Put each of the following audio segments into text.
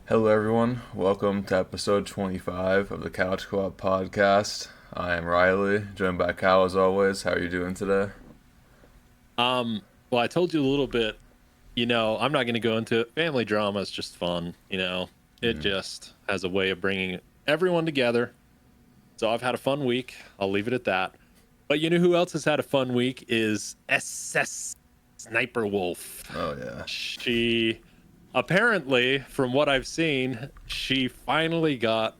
Hello, everyone. Welcome to episode 25 of the Couch Co-op podcast. I am Riley, joined by Kyle as always. How are you doing today? Um, well, I told you a little bit, I'm not going to go into it. Family drama is just fun, It Mm. just has a way of bringing everyone together. So I've had a fun week. I'll leave it at that. But you know who else has had a fun week is SS Sniper Wolf. Oh, yeah. She apparently, from what I've seen, she finally got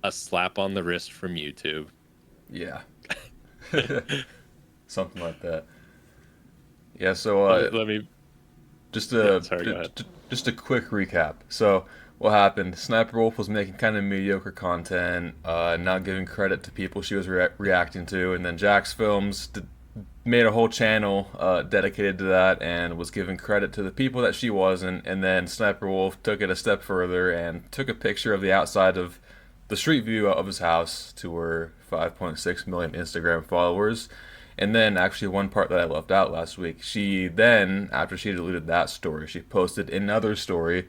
a slap on the wrist from YouTube. Yeah. Something like that. Yeah, so Let me just yeah, a sorry, go ahead. just a quick recap. So, what happened? Sniper Wolf was making kind of mediocre content, not giving credit to people she was reacting to, and then Jax Films made a whole channel dedicated to that and was giving credit to the people that she wasn't. And then Sniper Wolf took it a step further and took a picture of the outside of the street view of his house to her 5.6 million Instagram followers. And then, actually, one part that I left out last week, she then, after she deleted that story, she posted another story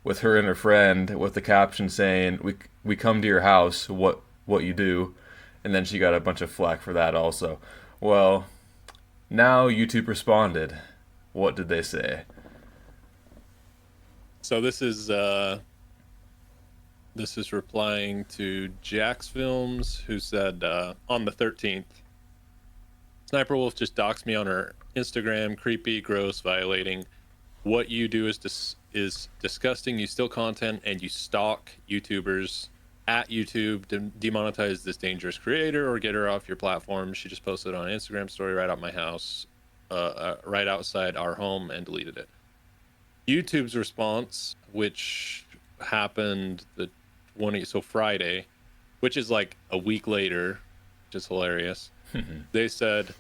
with her and her friend with the caption saying, "We come to your house. What you do?" And then she got a bunch of flack for that also. Well, now YouTube responded. What did they say? So this is replying to Jax Films, who said on the 13th, Sniper Wolf just doxed me on her Instagram. Creepy, gross, violating. What you do is disgusting. You steal content and you stalk YouTubers at YouTube. Demonetize this dangerous creator or get her off your platform. She just posted on an Instagram story right out my house, right outside our home, and deleted it. YouTube's response, which happened the 20, so Friday, which is like a week later, which is hilarious. They said,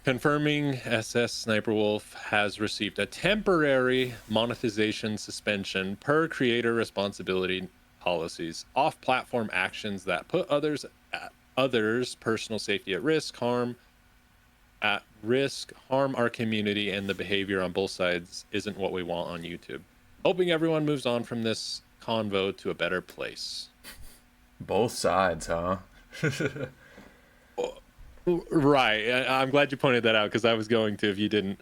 confirming SS Sniper Wolf has received a temporary monetization suspension per creator responsibility policies. Off-platform actions that put others' personal safety at risk, harm our community, and the behavior on both sides isn't what we want on YouTube. Hoping everyone moves on from this convo to a better place. Both sides, huh? Right. I'm glad you pointed that out because I was going to if you didn't.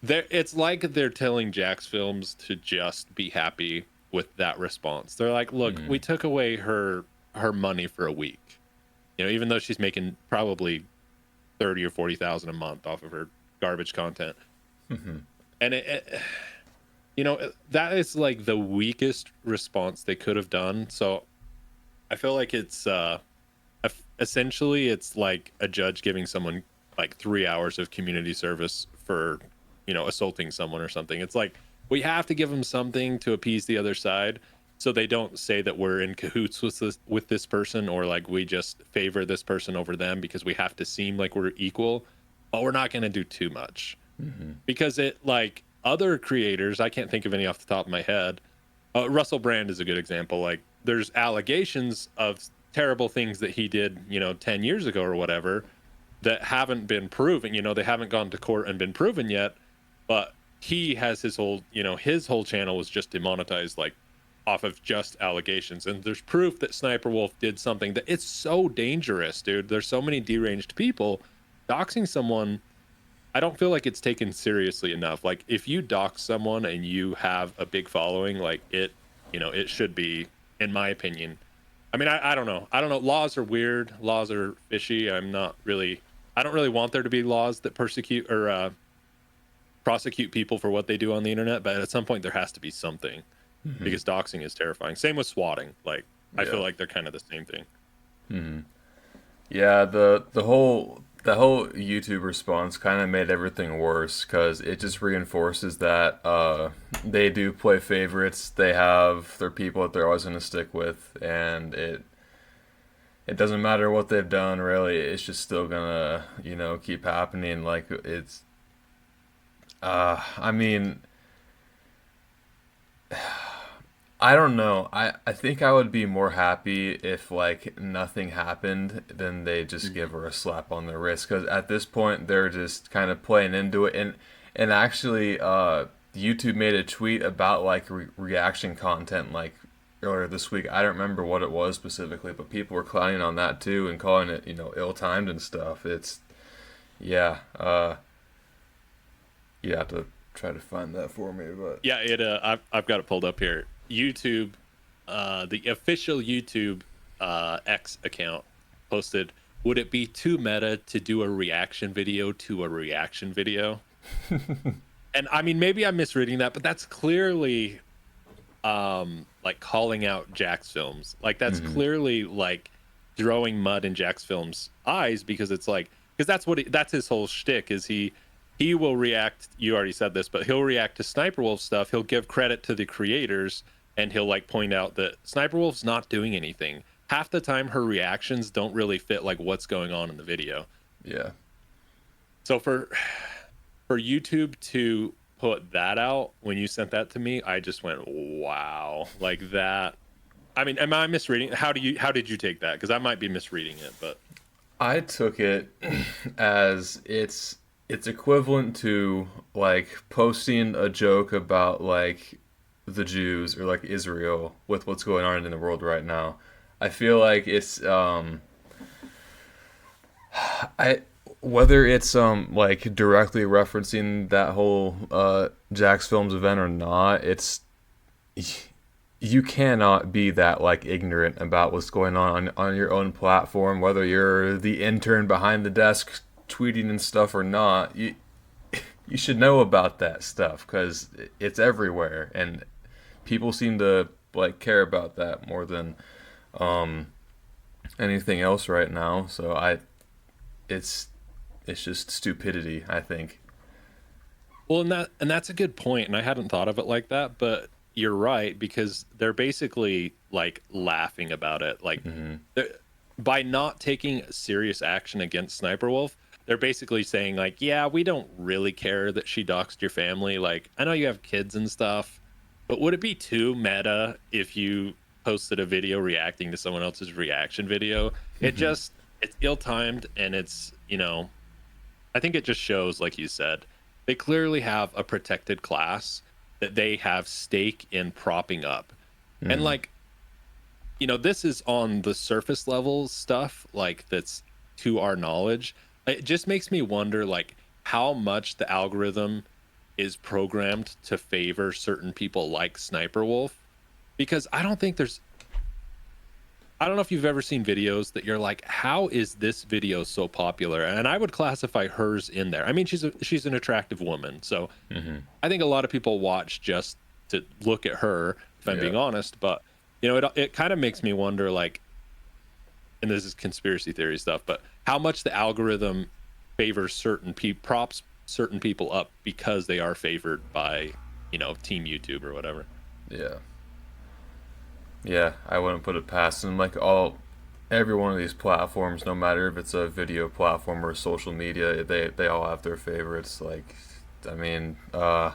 It's like they're telling Jax Films to just be happy with that response. They're like, look, we Mm. took away her money for a week. Even though she's making probably 30 or 40,000 a month off of her garbage content. And that is like the weakest response they could have done. So I feel like it's essentially it's like a judge giving someone like 3 hours of community service for assaulting someone or something. It's like we have to give them something to appease the other side so they don't say that we're in cahoots with this person, or like we just favor this person over them because we have to seem like we're equal, but we're not going to do too much. Because it, like, other creators, I can't think of any off the top of my head. Russell Brand is a good example. Like, there's allegations of terrible things that he did 10 years ago or whatever that haven't been proven. They haven't gone to court and been proven yet, but he has his whole channel was just demonetized, like, off of just allegations. And there's proof that Sniper Wolf did something that it's so dangerous, dude. There's so many deranged people. Doxing someone, I don't feel like it's taken seriously enough. Like, if you dox someone and you have a big following, like, it should be, in my opinion. I mean, I don't know. I don't know. Laws are weird. Laws are fishy. I don't really want there to be laws that persecute or prosecute people for what they do on the internet. But at some point, there has to be something, because doxing is terrifying. Same with swatting. Like, I feel Yeah. like they're kind of the same thing. Yeah, the whole YouTube response kind of made everything worse because it just reinforces that they do play favorites. They have their people that they're always going to stick with, and it doesn't matter what they've done really. It's just still gonna keep happening. Like it's I mean, I don't know. I think I would be more happy if like nothing happened than they just give Mhm. her a slap on the wrist because at this point they're just kind of playing into it and actually YouTube made a tweet about like reaction content like earlier this week. I don't remember what it was specifically, but people were clowning on that too and calling it, ill-timed and stuff. It's yeah. You have to try to find that for me, but Yeah, I've got it pulled up here. YouTube, the official YouTube X account posted, "Would it be too meta to do a reaction video to a reaction video?" And I mean, maybe I'm misreading that, but that's clearly like calling out Jack's films. Like that's clearly like throwing mud in Jack's films' eyes, because it's like, because that's his whole shtick is he will react. You already said this, but he'll react to Sniper Wolf stuff. He'll give credit to the creators, and he'll like point out that Sniper Wolf's not doing anything. Half the time, her reactions don't really fit like what's going on in the video. yeah. So for YouTube to put that out when you sent that to me, I just went, wow, like that. I mean, am I misreading? How did you take that? Because I might be misreading it, but I took it as it's equivalent to like posting a joke about like the Jews or like Israel with what's going on in the world right now. I feel like it's I whether it's like directly referencing that whole Jack's Films event or not, it's you cannot be that like ignorant about what's going on your own platform, whether you're the intern behind the desk tweeting and stuff or not. You should know about that stuff because it's everywhere, and people seem to like care about that more than anything else right now. So it's just stupidity, I think. well, and that's a good point, and I hadn't thought of it like that, but you're right, because they're basically like laughing about it, like by not taking serious action against Sniper Wolf. They're basically saying like, yeah, we don't really care that she doxed your family. Like, I know you have kids and stuff, but would it be too meta if you posted a video reacting to someone else's reaction video? It's ill-timed, and it's, I think it just shows, like you said, they clearly have a protected class that they have stake in propping up. And like, this is on the surface level stuff, like that's to our knowledge. It just makes me wonder like how much the algorithm is programmed to favor certain people like Sniper Wolf, because I don't know if you've ever seen videos that you're like, how is this video so popular? And I would classify hers in there. I mean, she's an attractive woman, so I think a lot of people watch just to look at her, if I'm being honest. But it kind of makes me wonder, like, and this is conspiracy theory stuff, but how much the algorithm favors certain props certain people up because they are favored by Team YouTube or whatever. Yeah, I wouldn't put it past them. Like every one of these platforms, no matter if it's a video platform or social media, they all have their favorites. Like, I mean, I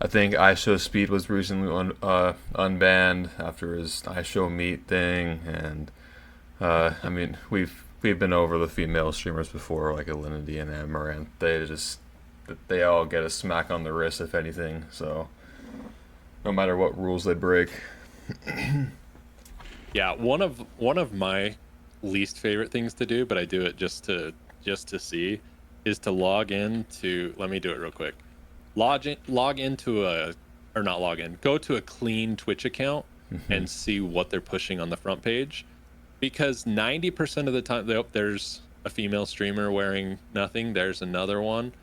think iShowSpeed was recently unbanned after his iShowMeet thing, and I mean, we've been over the female streamers before, like Alinity and Amaranth. They all get a smack on the wrist, if anything. So, no matter what rules they break. Yeah, one of my least favorite things to do, but I do it just to see, is to log into. Let me do it real quick. Log into go to a clean Twitch account and see what they're pushing on the front page, because 90% of the time there's a female streamer wearing nothing. There's another one.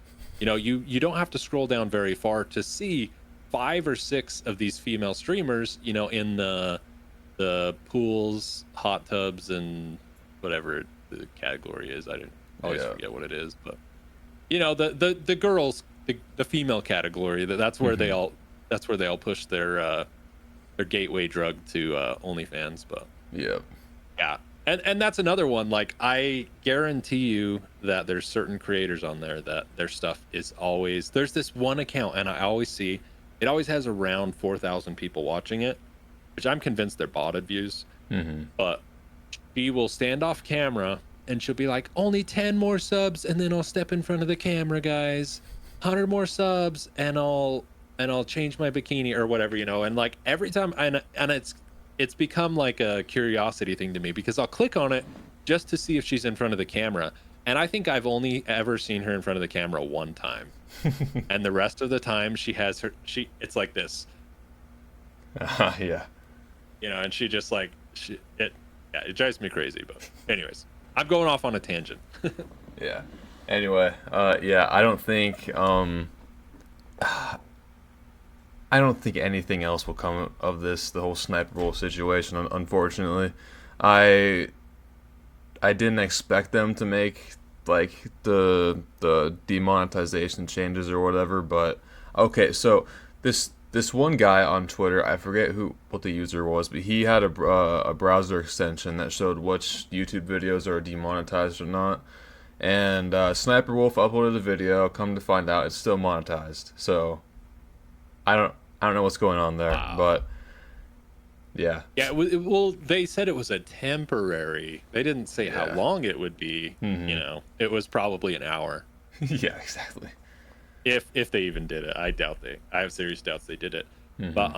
You don't have to scroll down very far to see 5 or 6 of these female streamers, in the pools, hot tubs, and whatever the category is. I always forget what it is, but the girls, the female category. That's where they all push their gateway drug to OnlyFans. But yeah, and that's another one. Like, I guarantee you that there's certain creators on there that their stuff is always, there's this one account, and I always see. It always has around 4,000 people watching it, which I'm convinced they're botted views. But she will stand off camera and she'll be like, only 10 more subs, and then I'll step in front of the camera, guys. 100 more subs, and I'll and I'll change my bikini or whatever, and like every time, and it's become like a curiosity thing to me because I'll click on it just to see if she's in front of the camera. And I think I've only ever seen her in front of the camera one time. And the rest of the time it's like this, Yeah. and she just like yeah, it drives me crazy. But anyways, I'm going off on a tangent. Yeah. Anyway, yeah, I don't think anything else will come of this, the whole sniper role situation, unfortunately. I I didn't expect them to make like the demonetization changes or whatever, but okay, so this one guy on Twitter, I forget who what the user was, but he had a browser extension that showed which YouTube videos are demonetized or not. And Sniper Wolf uploaded the video. Come to find out, it's still monetized. So I don't I don't know what's going on there, Wow. but yeah, Yeah, well, they said it was a temporary. They didn't say how yeah, long it would be. It was probably an hour, yeah, exactly. if they even did it. I doubt they. I have serious doubts they did it. But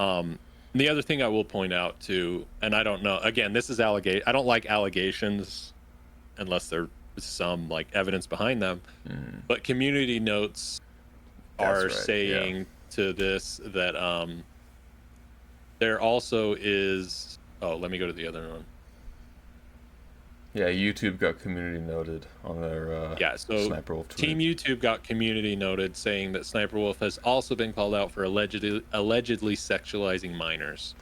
the other thing I will point out too, and I don't know. Again, this is allegate. I don't like allegations unless there's some like evidence behind them. But community notes That's are right. Yeah, saying to this that there also is. Oh, let me go to the other one. yeah. YouTube got community noted on their Yeah, so Sniper Wolf Team tweet. YouTube got community noted saying that Sniper Wolf has also been called out for allegedly sexualizing minors,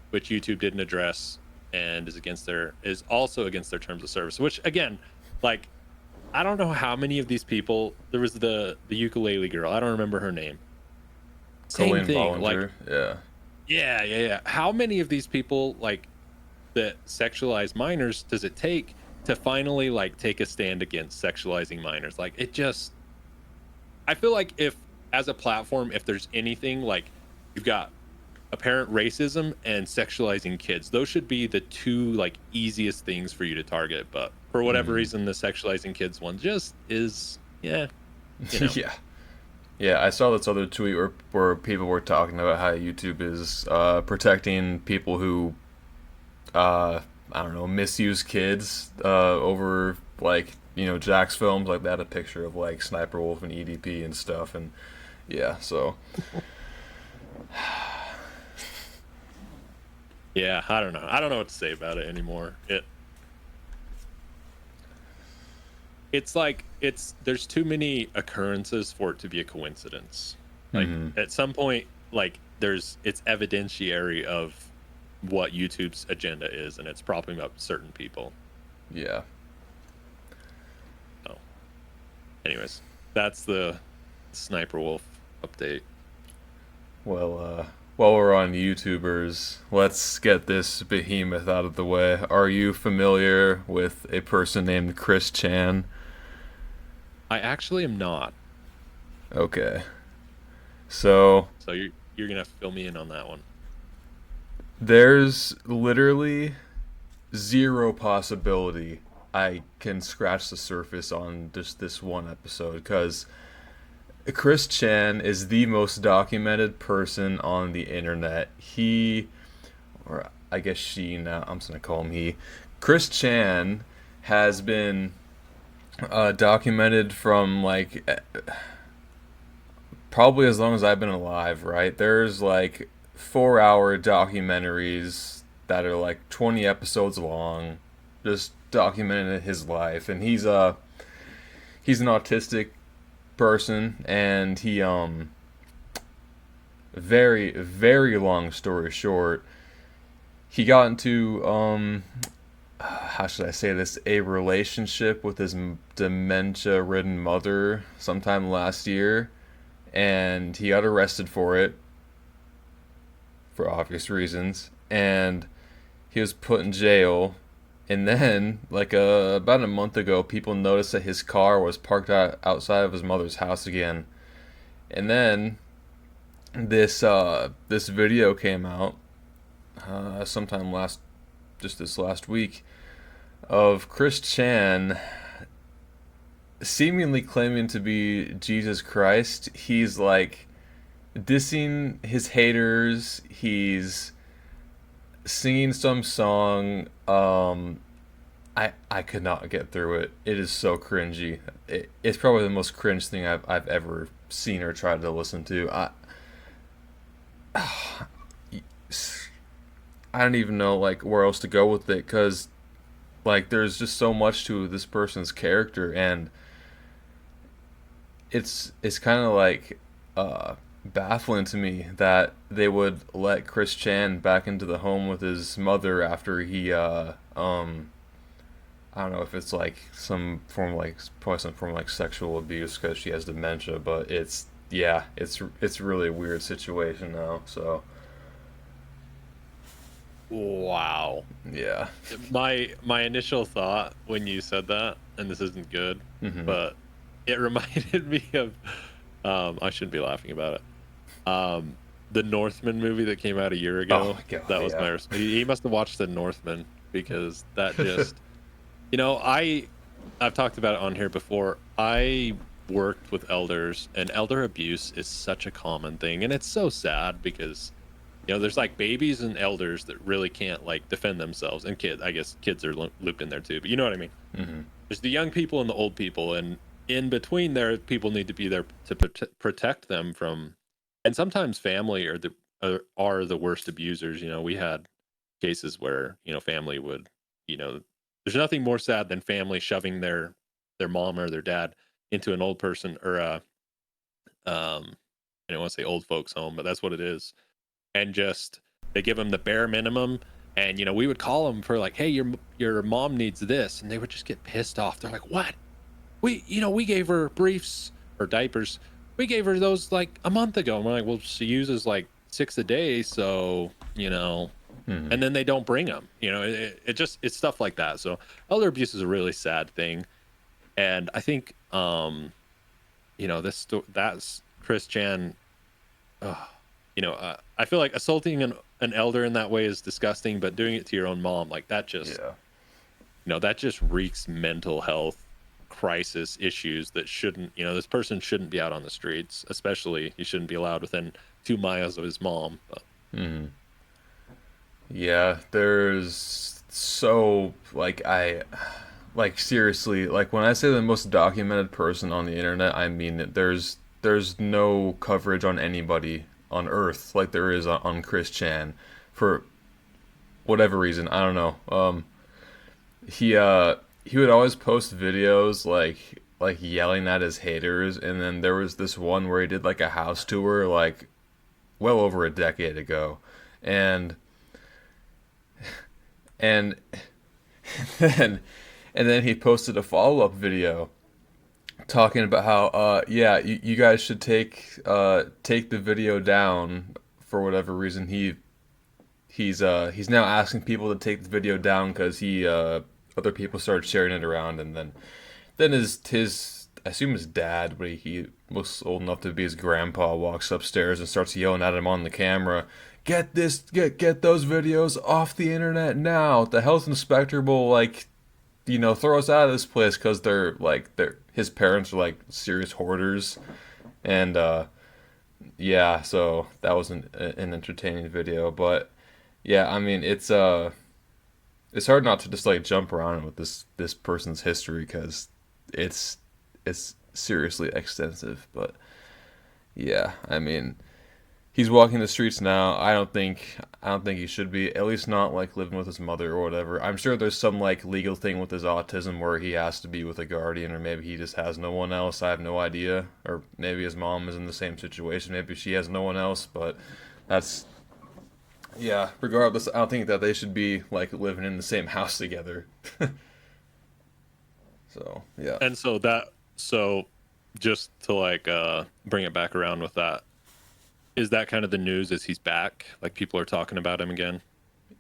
which YouTube didn't address and is also against their terms of service. Which again, like I don't know how many of these people. There was the ukulele girl. I don't remember her name. Same Colleen thing. Like Bollinger. Yeah, yeah, yeah, yeah. How many of these people like that sexualize minors does it take to finally like take a stand against sexualizing minors? Like it just I feel like if as a platform, if there's anything like you've got apparent racism and sexualizing kids, those should be the two like easiest things for you to target. But for whatever reason, the sexualizing kids one just is you know. yeah, yeah. I saw this other tweet where people were talking about how YouTube is protecting people who I don't know, misuse kids over like Jack's films. Like they had a picture of like Sniper Wolf and EDP and stuff, and yeah, so Yeah, I don't know. I don't know what to say about it anymore. It's like there's too many occurrences for it to be a coincidence. Like at some point, like it's evidentiary of what YouTube's agenda is, and it's propping up certain people. yeah. So, anyways, that's the Sniper Wolf update. Well, while we're on YouTubers, let's get this behemoth out of the way. Are you familiar with a person named Chris Chan? I actually am not, Okay, so so you're gonna have to fill me in on that one. there's literally zero possibility I can scratch the surface on just this one episode because Chris Chan is the most documented person on the internet. He, or I guess she now, I'm just gonna call him he. Chris Chan has been documented from like probably as long as I've been alive, right? There's like 4 hour documentaries that are like 20 episodes long, just documenting his life. And he's an autistic person, and he very very long story short, he got into how should I say this, a relationship with his dementia ridden mother sometime last year, and he got arrested for it for obvious reasons, and he was put in jail. And then, like about a month ago, people noticed that his car was parked outside of his mother's house again. And then this video came out sometime this last week of Chris Chan seemingly claiming to be Jesus Christ. He's like dissing his haters. He's singing some song. I could not get through it. It is so cringy. It's probably the most cringe thing I've ever seen or tried to listen to. I don't even know like where else to go with it because like there's just so much to this person's character, and it's kind of like baffling to me that they would let Chris Chan back into the home with his mother after he I don't know if it's like some form like probably some form of like sexual abuse because she has dementia, but it's yeah, it's really a weird situation now. So Wow. yeah. My initial thought when you said that, and this isn't good, Hmm. but it reminded me of I shouldn't be laughing about it. The Northman movie that came out a year Oh ago. my god, That was yeah. my he must have watched The Northman because that just I've talked about it on here before. I worked with elders, and elder abuse is such a common thing, and it's so sad because there's like babies and elders that really can't like defend themselves, and kids. I guess kids are looped in there too, but you know what I mean. Hmm. There's the young people and the old people, and in between there, people need to be there to protect them from. And sometimes family are the worst abusers. We had cases where family would you know there's nothing more sad than family shoving their mom or their dad into an old person or a um I don't want to say old folks home, but that's what it is. And just they give them the bare minimum, and we would call them for like, hey, your mom needs this, and they would just get pissed off. They're like, what? We gave her briefs or diapers. We gave her those like a month ago. And we're like, well, she uses like 6 a day, so Hmm. and then they don't bring them. It's stuff like that. So elder abuse is a really sad thing, and I think that's Chris Chan. I feel like assaulting an elder in that way is disgusting, but doing it to your own mom, like Yeah. that just reeks mental health crisis issues that shouldn't, this person shouldn't be out on the streets, especially he shouldn't be allowed within 2 miles of his mom. But Hmm. Yeah, there's so like seriously, like when I say the most documented person on the internet, I mean it. There's no coverage on anybody on Earth like there is on Chris Chan for whatever reason. I don't know. He would always post videos like yelling at his haters, and then there was this one where he did like a house tour like well over a decade ago, and and then and then he posted a follow up video talking about how yeah you guys should take the video down for whatever reason. He's now asking people to take the video down because he other people started sharing it around, and then his I assume his dad, but he was old enough to be his grandpa, walks upstairs and starts yelling at him on the camera. Get those videos off the internet now. The health inspector will like throw us out of this place because they're his parents are like serious hoarders, and yeah, so that was an entertaining video, but yeah, I mean it's hard not to just like jump around with this person's history because it's it's seriously extensive, but yeah, I mean he's walking the streets now. I don't think he should be. At least not like living with his mother or whatever. I'm sure there's some like legal thing with his autism where he has to be with a guardian, or maybe he just has no one else. I have no idea. Or maybe his mom is in the same situation. Maybe she has no one else. But that's yeah. Regardless, I don't think that they should be like living in the same house together. So yeah. and so just to like bring it back around with that, is that kind of the news? Is he's back? Like people are talking about him again?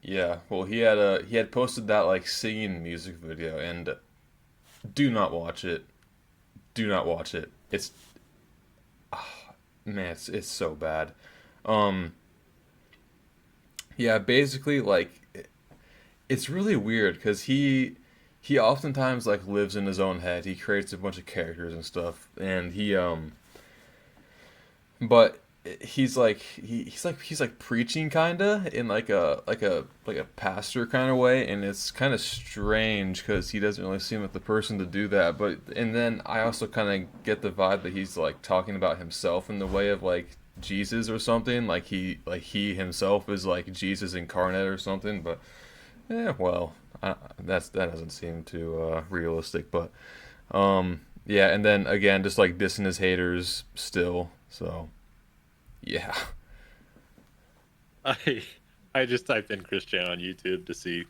Yeah, well, he had posted that like singing music video, and do not watch it. Do not watch it. It's man, it's so bad. Um, yeah, basically it's really weird because he oftentimes like lives in his own head. He creates a bunch of characters and stuff, and he but he's like he's like preaching kinda in like a pastor kind of way, and it's kind of strange because he doesn't really seem like the person to do that. But and then I also kind of get the vibe that he's like talking about himself in the way of like Jesus or something, like he himself is like Jesus incarnate or something. But well, that doesn't seem too realistic. But yeah, and then again, just like dissing his haters still. So yeah. I I just typed in Chris Chan on YouTube to see,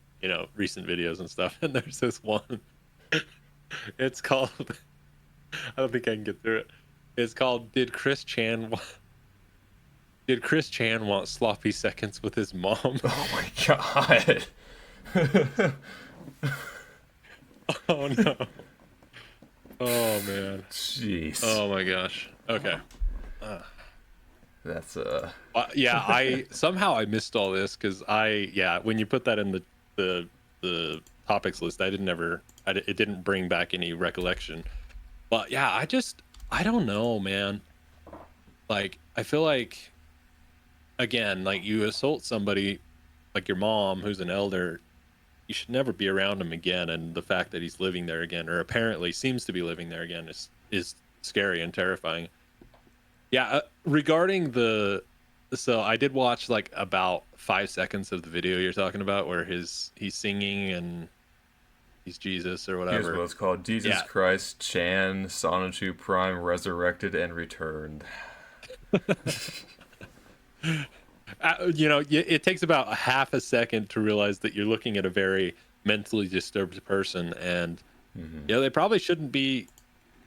recent videos and stuff, and there's this one. It's called I don't think I can get through it. It's called Did Chris Chan want sloppy seconds with his mom? Oh my god. Oh no. Oh man. Jeez. Oh my gosh. Okay. That's Yeah, I somehow I missed all this because when you put that in the topics list, it didn't bring back any recollection. But yeah, I don't know, man. Like I feel like, again, like you assault somebody like your mom who's an elder, you should never be around him again. And the fact that he's living there again, or apparently seems to be living there again, is scary and terrifying. Yeah, regarding so I did watch like about 5 seconds of the video you're talking about where he's singing and he's Jesus or here's whatever. what it's called: Jesus Yeah. Christ, Chan, Sonichu Prime, resurrected and returned. It takes about a half a second to realize that you're looking at a very mentally disturbed person, and they probably shouldn't be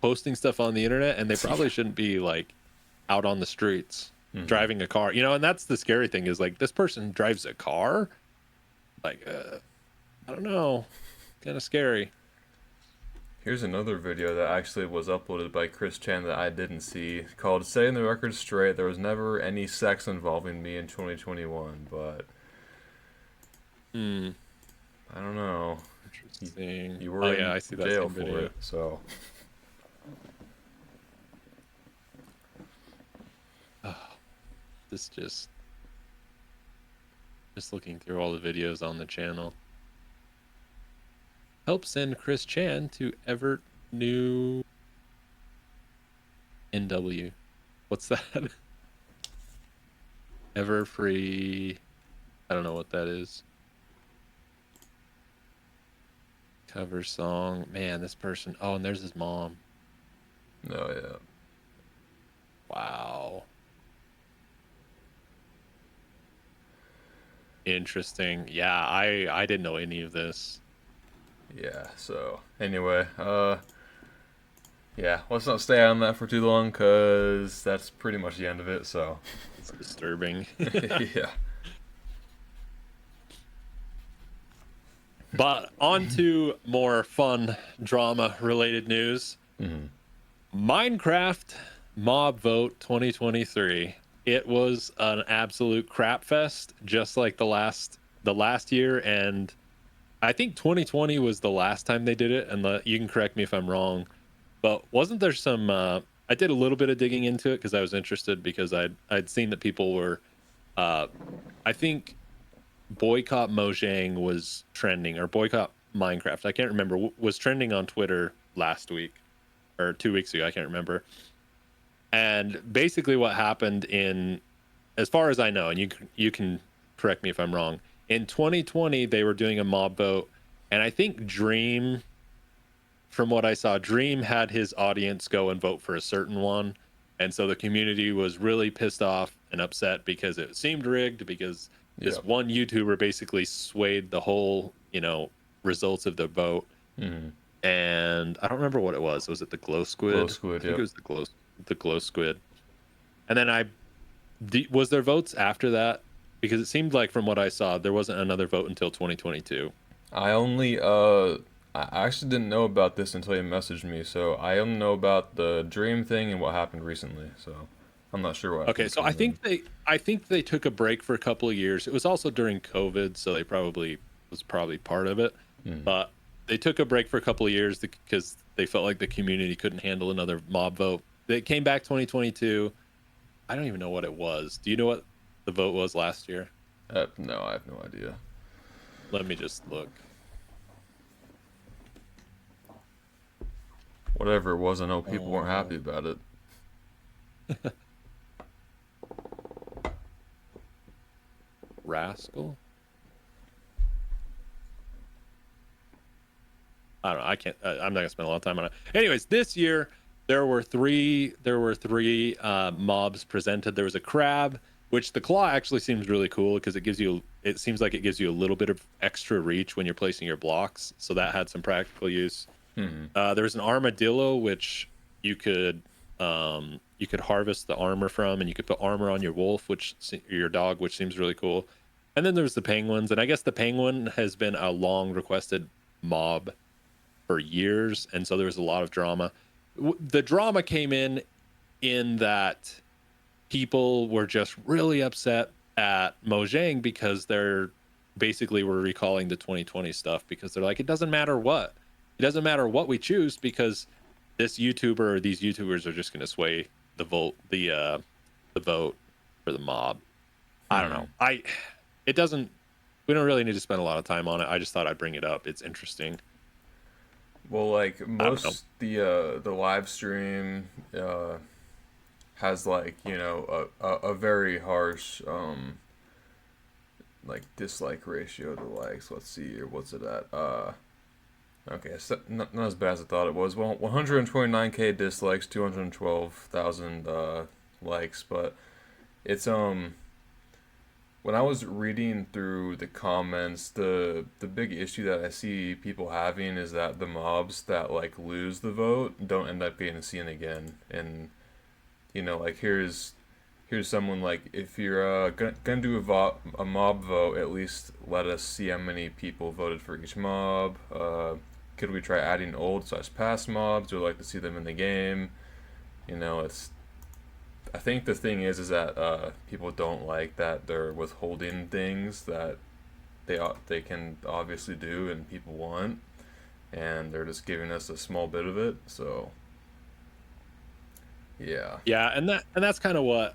posting stuff on the internet, and they probably shouldn't be like out on the streets driving a car. And that's the scary thing is like this person drives a car. Like, I don't know, kind of scary. Here's another video that actually was uploaded by Chris Chan that I didn't see, called "Setting the Record Straight. There was never any sex involving me in 2021, but I don't know. Interesting. You were Oh in yeah, I see that jail same for video. it, so This just looking through all the videos on the channel. Help send Chris Chan to Everett New NW. What's that? Ever Free. I don't know what that is. Cover song. Man, this person. Oh, and there's his mom. no, yeah. Wow. Interesting. Yeah, I didn't know any of this. Yeah, so anyway, yeah, let's not stay on that for too long because that's pretty much the end of it, so It's disturbing. yeah. But on to more fun drama related news. Minecraft Mob Vote 2023. It was an absolute crap fest, just like the last year, and I think 2020 was the last time they did it. And you can correct me if I'm wrong, but wasn't there some? I did a little bit of digging into it because I was interested because I'd seen that people were, I think, boycott Mojang was trending, or boycott Minecraft. I can't remember. Was trending on Twitter last week or 2 weeks ago. I can't remember. And basically what happened as far as I know, and you can correct me if I'm wrong, in 2020, they were doing a mob vote. And I think Dream, from what I saw, Dream had his audience go and vote for a certain one. And so the community was really pissed off and upset because it seemed rigged, because this one YouTuber basically swayed the whole, results of the vote. And I don't remember what it was. Was it the Glow Squid? Glow Squid, I think it was the Glow Squid. And then was there votes after that? Because it seemed like from what I saw, there wasn't another vote until 2022. I actually didn't know about this until you messaged me, so I only know about the Dream thing and what happened recently, so I'm not sure what Okay, so I think they took a break for a couple of years. It was also during COVID, so they was probably part of it. But they took a break for a couple of years because they felt like the community couldn't handle another mob vote. They came back 2022, I don't even know what it was. Do you know what the vote was last year? No, I have no idea. Let me just look. Whatever it was, I know people weren't Uh, happy about it. Rascal. I don't know. I can't. I'm not gonna spend a lot of time on it. Anyways, this year there were three. Mobs presented. There was a crab, which the claw actually seems really cool because it gives you. It seems like it gives you a little bit of extra reach when you're placing your blocks. So that had some practical use. Hmm. There was an armadillo, which you could harvest the armor from, and you could put armor on your wolf, your dog, which seems really cool. And then there's the penguins, and I guess the penguin has been a long requested mob for years, and so there was a lot of drama. The drama came in that people were just really upset at Mojang because they're basically were recalling the 2020 stuff because they're like, it doesn't matter what we choose because this YouTuber or these YouTubers are just going to sway the vote for the mob. I don't know. It doesn't. We don't really need to spend a lot of time on it. I just thought I'd bring it up. It's interesting. Well, like I don't know. most the live stream has like a very harsh like dislike ratio to likes. Let's see here, what's it at? Okay, so not as bad as I thought it was. Well, 129K dislikes, 212,000 likes, but it's when I was reading through the comments, the big issue that I see people having is that the mobs that like lose the vote don't end up getting seen again. And like here's someone like, if you're gonna do a mob vote, at least let us see how many people voted for each mob. Could we try adding old/past mobs? Or like to see them in the game. It's I think the thing is that people don't like that they're withholding things that they can obviously do and people want, and they're just giving us a small bit of it. So yeah. Yeah, and that's kind of what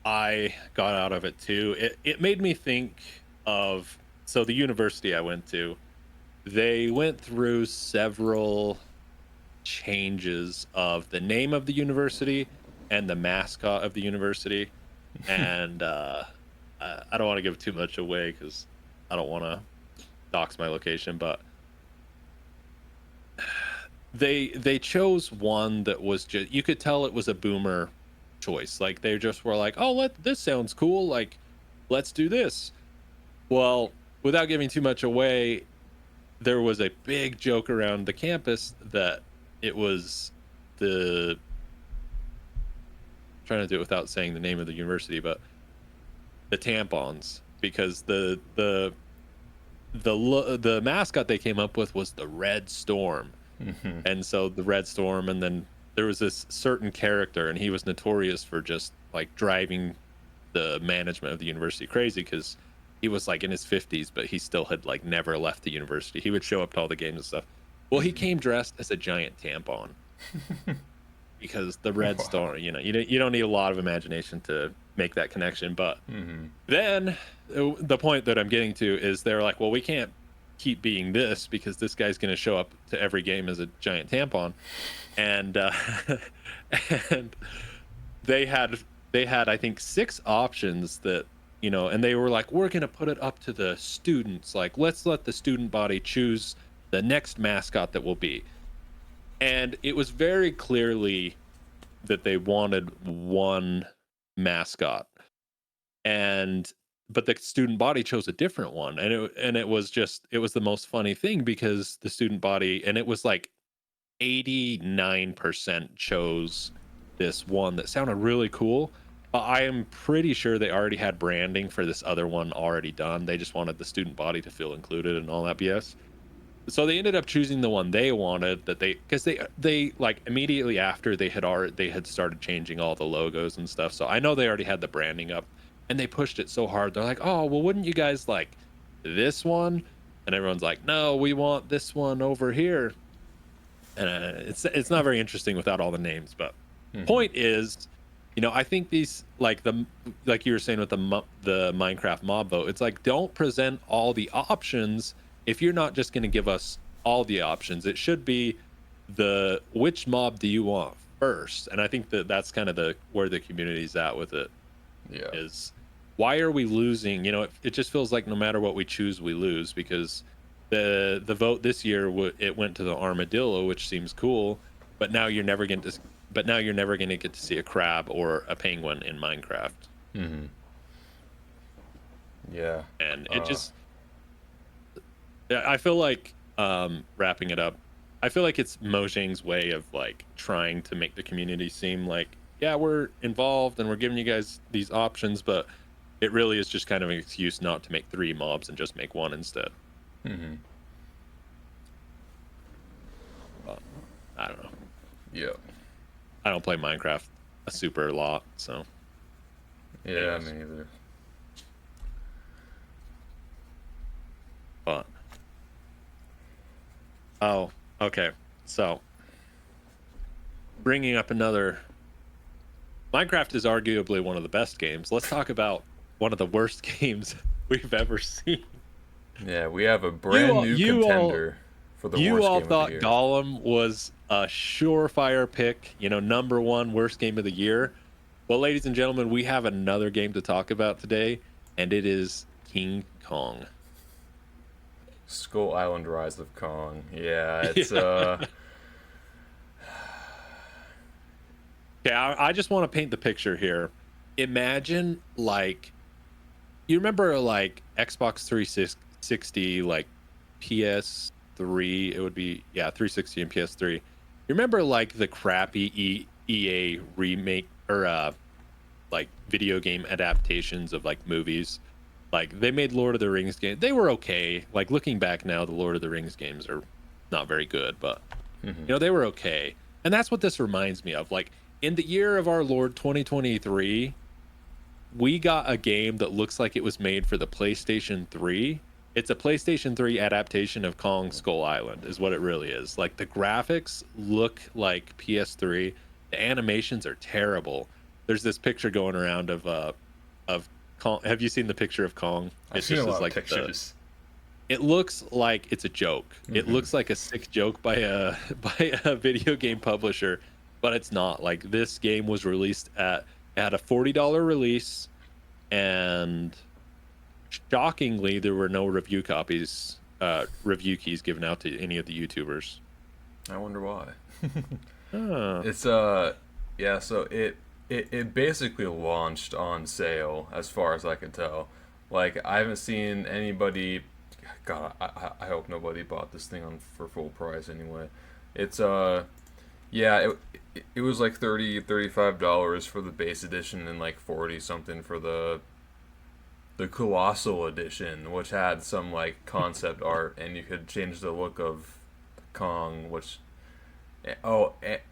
I got out of it too. It made me think of the university I went to. They went through several changes of the name of the university and the mascot of the university, and I don't want to give too much away because I don't want to dox my location, but they chose one that was just, you could tell it was a boomer choice. Like they just were like, oh, this sounds cool, like let's do this. Well, without giving too much away, there was a big joke around the campus that it was the, trying to do it without saying the name of the university, but the tampons, because the mascot they came up with was the Red Storm. Hmm. And so the Red Storm, and then there was this certain character, and he was notorious for just like driving the management of the university crazy because he was like in his 50s, but he still had like never left the university. He would show up to all the games and stuff. Well, he came dressed as a giant tampon because the Red Wow. Storm, you don't need a lot of imagination to make that connection. But Hmm. then the point that I'm getting to is they're like, well, we can't keep being this because this guy's going to show up to every game as a giant tampon. And and they had I think 6 options that, and they were like, we're going to put it up to the students, like let's let the student body choose the next mascot that will be. And it was very clearly that they wanted one mascot, and but the student body chose a different one, and it was the most funny thing because the student body, and it was like 89% chose this one that sounded really cool. But I am pretty sure they already had branding for this other one already done. They just wanted the student body to feel included and all that BS. So they ended up choosing the one they wanted, that because they like immediately after they had started changing all the logos and stuff. So I know they already had the branding up, and they pushed it so hard. They're like, oh well, wouldn't you guys like this one? And everyone's like, no, we want this one over here. And it's not very interesting without all the names. But Hmm. point is, I think these like you were saying with the Minecraft mob vote, it's like don't present all the options if you're not just going to give us all the options. It should be the which mob do you want first? And I think that that's kind of the where the community's at with it Yeah. is why are we losing? It just feels like no matter what we choose, we lose because the vote this year it went to the armadillo, which seems cool, but now you're never going to get to see a crab or a penguin in Minecraft. Mm-hmm. Yeah. And it just yeah, I feel like wrapping it up, I feel like it's Mojang's way of like trying to make the community seem like, yeah, we're involved and we're giving you guys these options, but it really is just kind of an excuse not to make 3 mobs and just make 1 instead. Mm-hmm. But I don't know. Yeah. I don't play Minecraft a super lot, so Yeah, anyways. me either. But oh, okay. So bringing up another, Minecraft is arguably one of the best games. Let's talk about one of the worst games we've ever seen. Yeah, we have a brand new contender for the You worst all game of thought the year. Gollum was a surefire pick, number 1 worst game of the year. Well, ladies and gentlemen, we have another game to talk about today, and it is King Kong. Skull Island: Rise of Kong. Yeah, it's Yeah. Okay, I just want to paint the picture here. Imagine like you remember like Xbox 360, like PS3, it would be 360 and PS3. You remember like the crappy EA remake or like video game adaptations of like movies? Like they made Lord of the Rings game. They were okay. Like looking back now, the Lord of the Rings games are not very good, but Mhm. they were okay. And that's what this reminds me of. Like in the year of our Lord 2023, we got a game that looks like it was made for the PlayStation 3. It's a PlayStation 3 adaptation of Kong Skull Island, is what it really is. Like the graphics look like PS3. The animations are terrible. There's this picture going around of Kong. Have you seen the picture of Kong? I've It seen a just is lot of like pictures. it looks like it's a joke. It Mhm. looks like a sick joke by a by a video game publisher, but it's not. Like this game was released at a $40 release, and shockingly, there were no review keys given out to any of the YouTubers. I wonder why. Oh, It's yeah, so it basically launched on sale as far as I can tell. Like I haven't seen anybody. God, I hope nobody bought this thing on for full price anyway. It's yeah, it was like $35 for the base edition and like 40 something for the colossal edition, which had some like concept art and you could change the look of Kong, which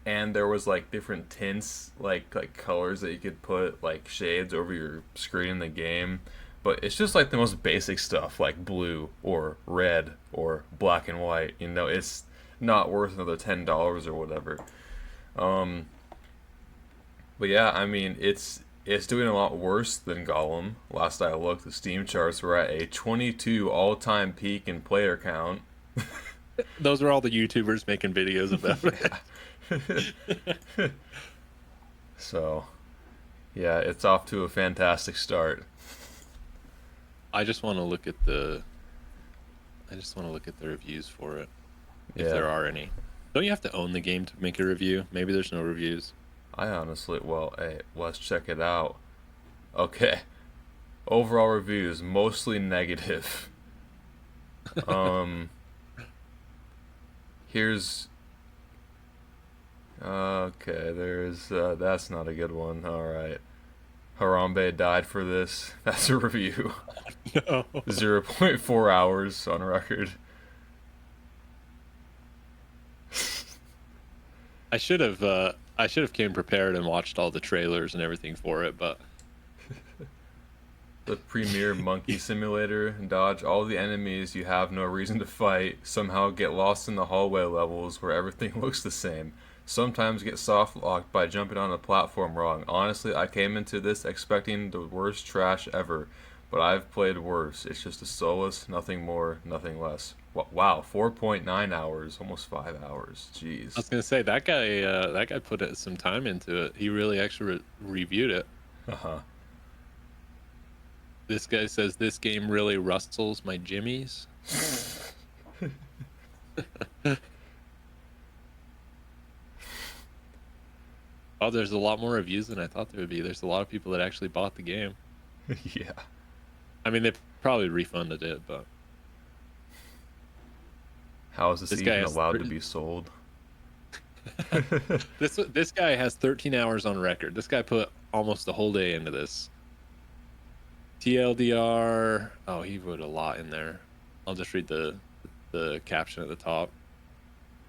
and there was like different tints, like colors that you could put like shades over your screen in the game. But it's just like the most basic stuff, like blue or red or black and white. It's not worth another $10 or whatever. Um, but yeah, I mean, it's doing a lot worse than Gollum. Last I looked, the Steam charts were at a 22 all-time peak in player count. those are all the YouTubers making videos about it. So, yeah, it's off to a fantastic start. I just want to look at the reviews for it, if Yeah, there are any. Don't you have to own the game to make a review? Maybe there's no reviews. I honestly, well, hey, let's check it out. Okay, overall reviews mostly negative. Um, here's okay. There's that's not a good one. All right, Harambe died for this. That's a review. No. 0.4 hours on record. I should have came prepared and watched all the trailers and everything for it, but The premier monkey simulator. Dodge all the enemies you have no reason to fight. Somehow get lost in the hallway levels where everything looks the same. Sometimes get soft locked by jumping on a platform wrong. Honestly, I came into this expecting the worst trash ever, but I've played worse. It's just a solace, nothing more, nothing less. Wow, 4.9 hours, almost 5 hours. I Jeez. was gonna say that guy put some time into it. He really actually reviewed it. Uh huh. This guy says this game really rustles my jimmies. Oh, there's a lot more reviews than I thought there would be. There's a lot of people that actually bought the game. Yeah. I mean, they probably refunded it, but How is this this guy even has allowed to be sold? this guy has 13 hours on record. This guy put almost the whole day into this. TLDR. Oh, he wrote a lot in there. I'll just read the caption at the top.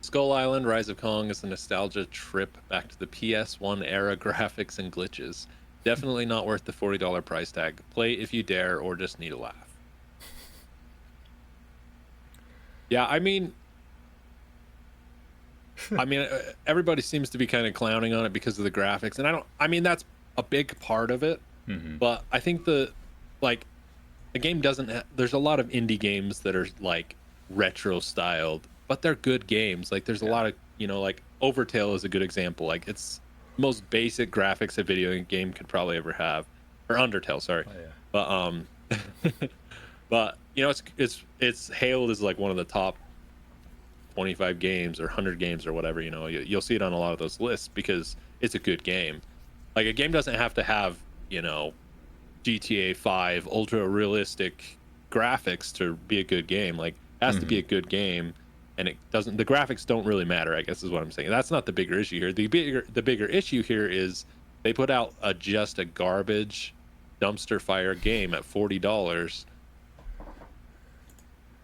Skull Island Rise of Kong is a nostalgia trip back to the PS1 era graphics and glitches. Definitely not worth the $40 price tag. Play if you dare or just need a laugh. Yeah, everybody seems to be kind of clowning on it because of the graphics, and I mean that's a big part of it, Mm-hmm. but I think like the game doesn't there's a lot of indie games that are like retro styled, but they're good games. Like there's a lot of, like Overtale is a good example. Like it's the most basic graphics a video game could probably ever have, or Undertale, sorry. Oh, yeah. But but it's hailed as like one of the top 25 games or 100 games or whatever. You'll see it on a lot of those lists because it's a good game. Like a game doesn't have to have GTA 5 ultra realistic graphics to be a good game. Like it has to be a good game, and the graphics don't really matter, I guess is what I'm saying. That's not the bigger issue here. The bigger issue here is they put out just a garbage dumpster fire game at $40,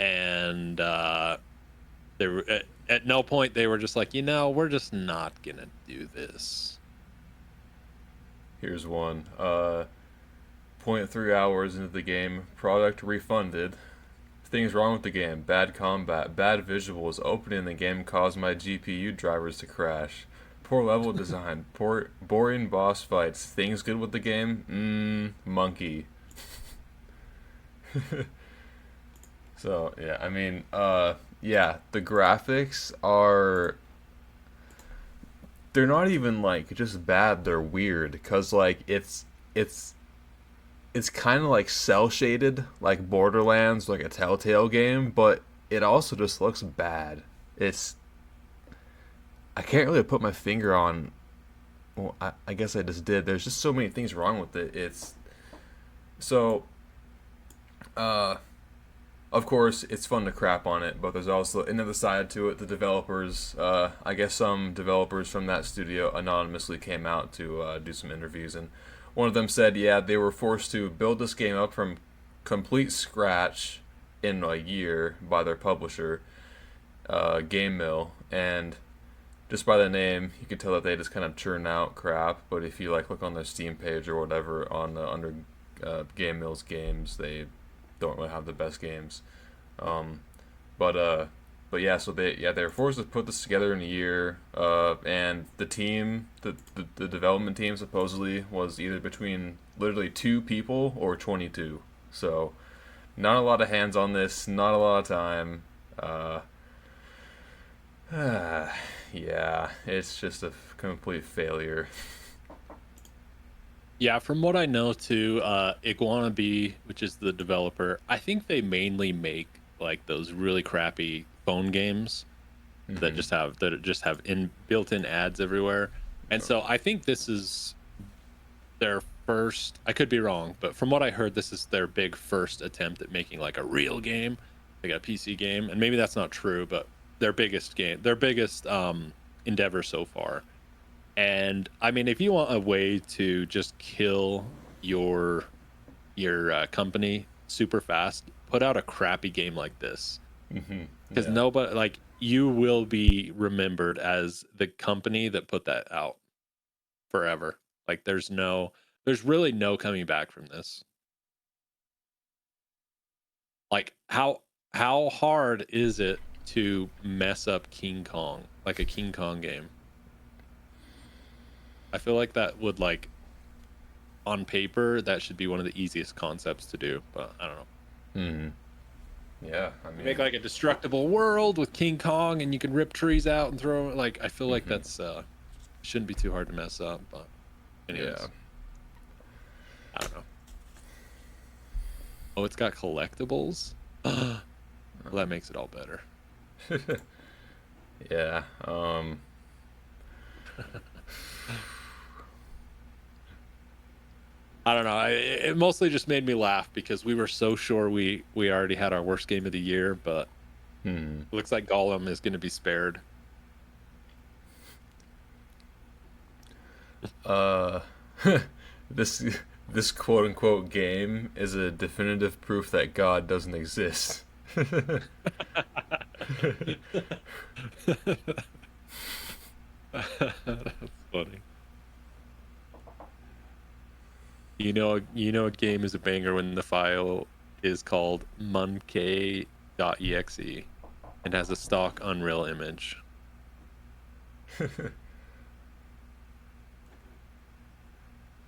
and they were at no point they were just like, we're just not gonna do this. Here's one. 0.3 hours into the game, product refunded. Things wrong with the game. Bad combat, bad visuals. Opening the game caused my GPU drivers to crash. Poor level design. Poor, boring boss fights. Things good with the game? Monkey. So, yeah, I mean, yeah, the graphics are. They're not even, like, just bad, they're weird. Because, like, it's kind of like cell shaded, like Borderlands, like a Telltale game, but it also just looks bad. It's I can't really put my finger on. Well, I guess I just did. There's just so many things wrong with it. It's so. Uh, of course, it's fun to crap on it, but there's also another side to it. The developers, I guess some developers from that studio anonymously came out to do some interviews, and one of them said, yeah, they were forced to build this game up from complete scratch in a year by their publisher, Game Mill, and just by the name, you can tell that they just kind of churn out crap. But if you like look on their Steam page or whatever on the under Game Mill's games, they don't really have the best games. Um, but yeah, so they were forced to put this together in a year, and the team, the development team supposedly was either between literally 2 people or 22. So not a lot of hands on this, not a lot of time. Uh, yeah, it's just a complete failure. Yeah, from what I know too, Iguana Bee, which is the developer, I think they mainly make like those really crappy phone games that Hmm. just have in built-in ads everywhere. And so I think this is their first, I could be wrong, but from what I heard, this is their big first attempt at making like a real game, like a PC game. And maybe that's not true, but their biggest endeavor so far. And I mean, if you want a way to just kill your company super fast, put out a crappy game like this, Hmm. because Yeah. nobody, like, you will be remembered as the company that put that out forever. Like there's really no coming back from this. Like how hard is it to mess up King Kong, like a King Kong game? I feel like that would like on paper that should be one of the easiest concepts to do, but I don't know. Yeah, I You make mean, like a destructible world with King Kong and you can rip trees out and throw it. Like I feel like mhm, that's shouldn't be too hard to mess up, but yeah. anyways, I don't know. Oh, it's got collectibles. Well, that makes it all better. Yeah. I don't know. It mostly just made me laugh because we were so sure we already had our worst game of the year, but Hmm. it looks like Gollum is going to be spared. Uh, this this quote unquote game is a definitive proof that God doesn't exist. That's funny. A game is a banger when the file is called monkey.exe and has a stock Unreal image.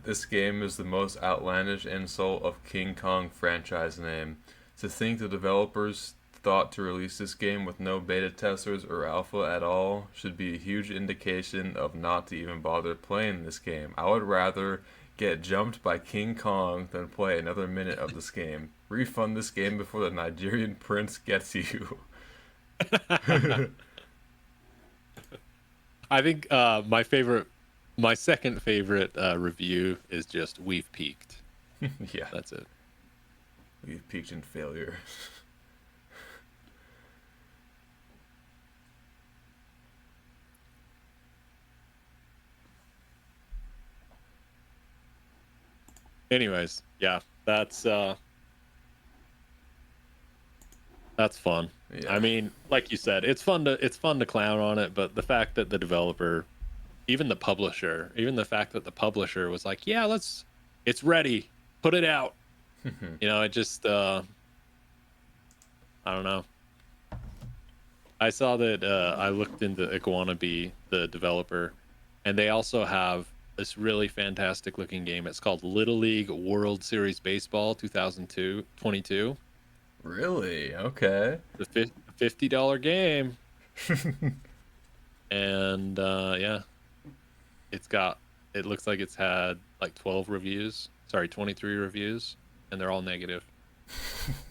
This game is the most outlandish insult of King Kong franchise name. To think the developers thought to release this game with no beta testers or alpha at all should be a huge indication of not to even bother playing this game. I would rather get jumped by King Kong than play another minute of this game. Refund this game before the Nigerian prince gets you. I think my second favorite review is just "We've peaked." Yeah, That's it. we've peaked in failure. Anyways, yeah, that's fun. I Yeah. mean, like you said, it's fun to clown on it, but the fact that the developer, even the fact that the publisher was like, "Yeah, it's ready, put it out." It just I don't know. I saw that I looked into Iguanabee, the developer, and they also have this really fantastic looking game. It's called Little League World Series Baseball 2022. Really? Okay. The $50 game, and yeah, it's got. It looks like it's had like 12 reviews. Sorry, 23 reviews, and they're all negative.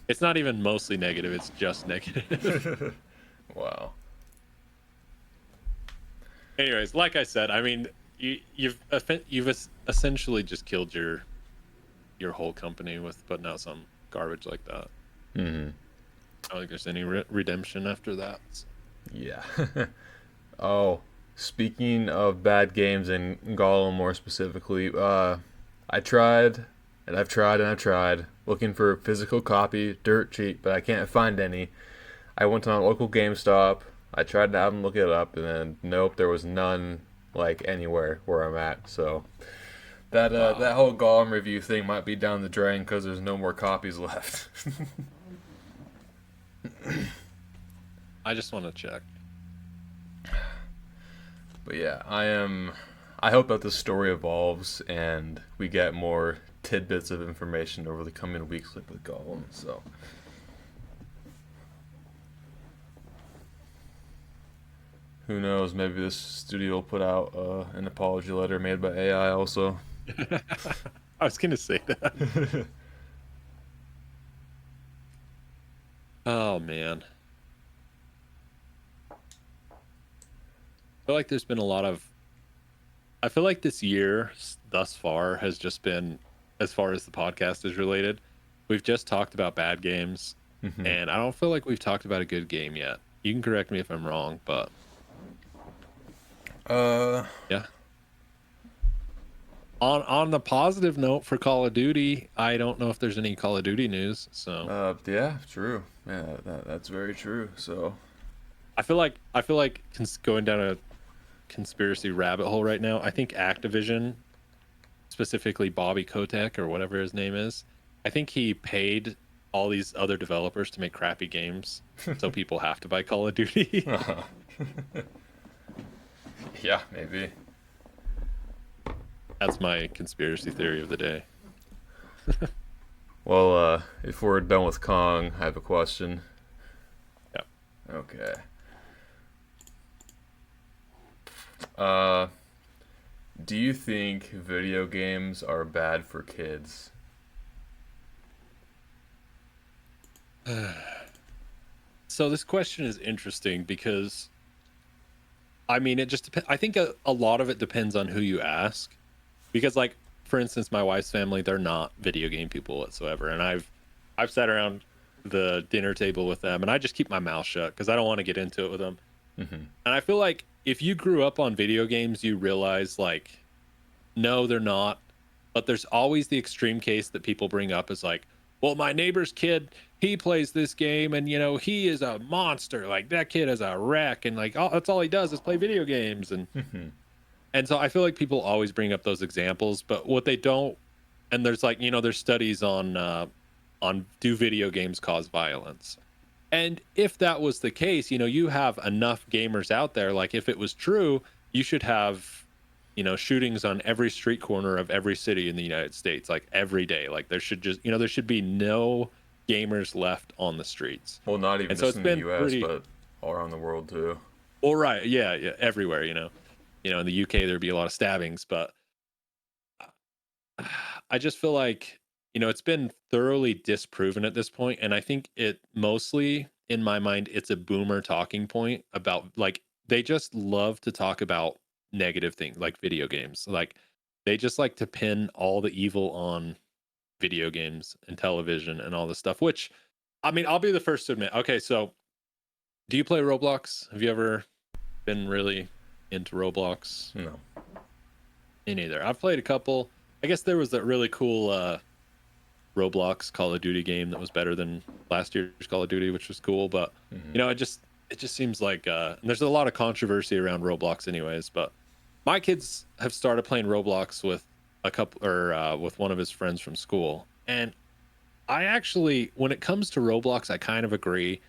It's not even mostly negative. It's just negative. Wow. Anyways, like I said, I mean, essentially just killed your whole company with putting out some garbage like that. Hmm. I don't think there's any redemption after that. Yeah. Oh, speaking of bad games and Gollum more specifically, I tried and I've tried and I've tried looking for a physical copy, dirt cheap, but I can't find any. I went to my local GameStop. I tried to have them look it up, and then nope, there was none like anywhere where I'm at. So that Wow. whole Gollum review thing might be down the drain because there's no more copies left. I just want to check. But yeah, I am. I hope that the story evolves and we get more tidbits of information over the coming weeks, like with Gollum. So who knows? Maybe this studio will put out an apology letter made by AI also. I was gonna say that. Oh man, I feel like there's been a lot of. I feel like this year thus far has just been, as far as the podcast is related, we've just talked about bad games, Hmm. and I don't feel like we've talked about a good game yet. You can correct me if I'm wrong, but Uh, yeah. On the positive note for Call of Duty, I don't know if there's any Call of Duty news, so yeah, true. Yeah, that's very true. So, I feel like going down a conspiracy rabbit hole right now. I think Activision, specifically Bobby Kotick or whatever his name is, I think he paid all these other developers to make crappy games, so people have to buy Call of Duty. yeah, maybe. That's my conspiracy theory of the day. Well, if we're done with Kong, I have a question. Yeah. Okay. Uh, do you think video games are bad for kids? So this question is interesting because I mean it just depends. I think a lot of it depends on who you ask. Because like for instance, my wife's family, they're not video game people whatsoever. And I've sat around the dinner table with them and I just keep my mouth shut because I don't want to get into it with them. Mm-hmm. And I feel like if you grew up on video games, you realize like no, they're not. But there's always the extreme case that people bring up is like, well, my neighbor's kid, he plays this game and, you know, he is a monster. Like that kid is a wreck. And like, oh, that's all he does is play video games. Mm-hmm. And so I feel like people always bring up those examples, but what they don't, and there's like, you know, there's studies on do video games cause violence? And if that was the case, you know, you have enough gamers out there. Like if it was true, you should have, you know, shootings on every street corner of every city in the United States, like every day. Like there should just, you know, there should be no gamers left on the streets. Well, not even And so just it's in the been U.S., pretty, but all around the world too. all right. Yeah. Yeah. Everywhere, you know, in the UK, there'd be a lot of stabbings, but I just feel like, you know, it's been thoroughly disproven at this point, and I think it mostly, in my mind, it's a boomer talking point about like they just love to talk about negative things like video games. Like they just like to pin all the evil on video games and television and all this stuff, which I mean, I'll be the first to admit. Okay, so do you play Roblox? Have you ever been really into Roblox? No. Me neither. I've played a couple. I guess there was that really cool Roblox Call of Duty game that was better than last year's Call of Duty, which was cool. But Mm-hmm. you know, it just seems like and there's a lot of controversy around Roblox, anyways. But my kids have started playing Roblox with a couple or with one of his friends from school, and I actually, when it comes to Roblox, I kind of agree.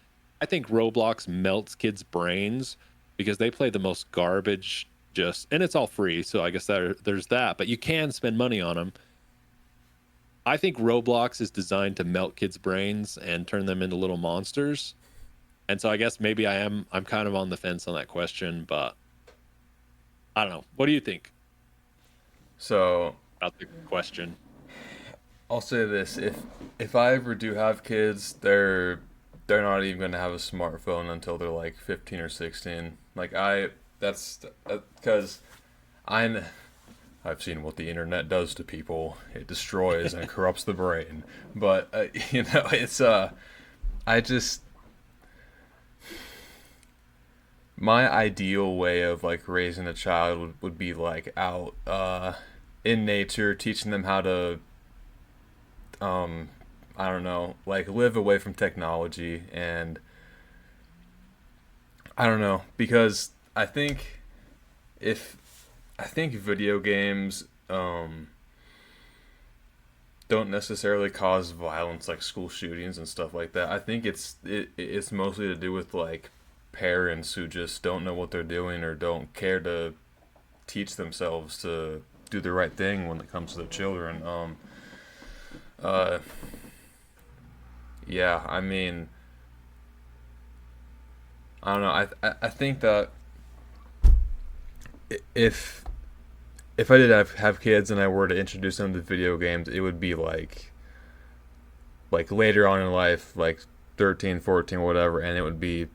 I think Roblox melts kids' brains because they play the most garbage. Just and it's all free, so I guess there's that. But you can spend money on them. I think Roblox is designed to melt kids' brains and turn them into little monsters. And so I guess maybe I'm kind of on the fence on that question, but I don't know. What do you think So about the question? I'll say this: if I ever do have kids, they're not even gonna have a smartphone until they're like 15 or 16. Like that's because I I've seen what the internet does to people. It destroys and corrupts the brain. But you know, it's I just my ideal way of like raising a child would be like out in nature, teaching them how to um I don't know, like live away from technology and I don't know because if I think video games don't necessarily cause violence like school shootings and stuff like that. I think it's mostly to do with like parents who just don't know what they're doing or don't care to teach themselves to do the right thing when it comes to their children. Uh, yeah, I mean, I don't know. I think that if I did have kids and I were to introduce them to video games, it would be like later on in life, like 13, 14, whatever, and it would be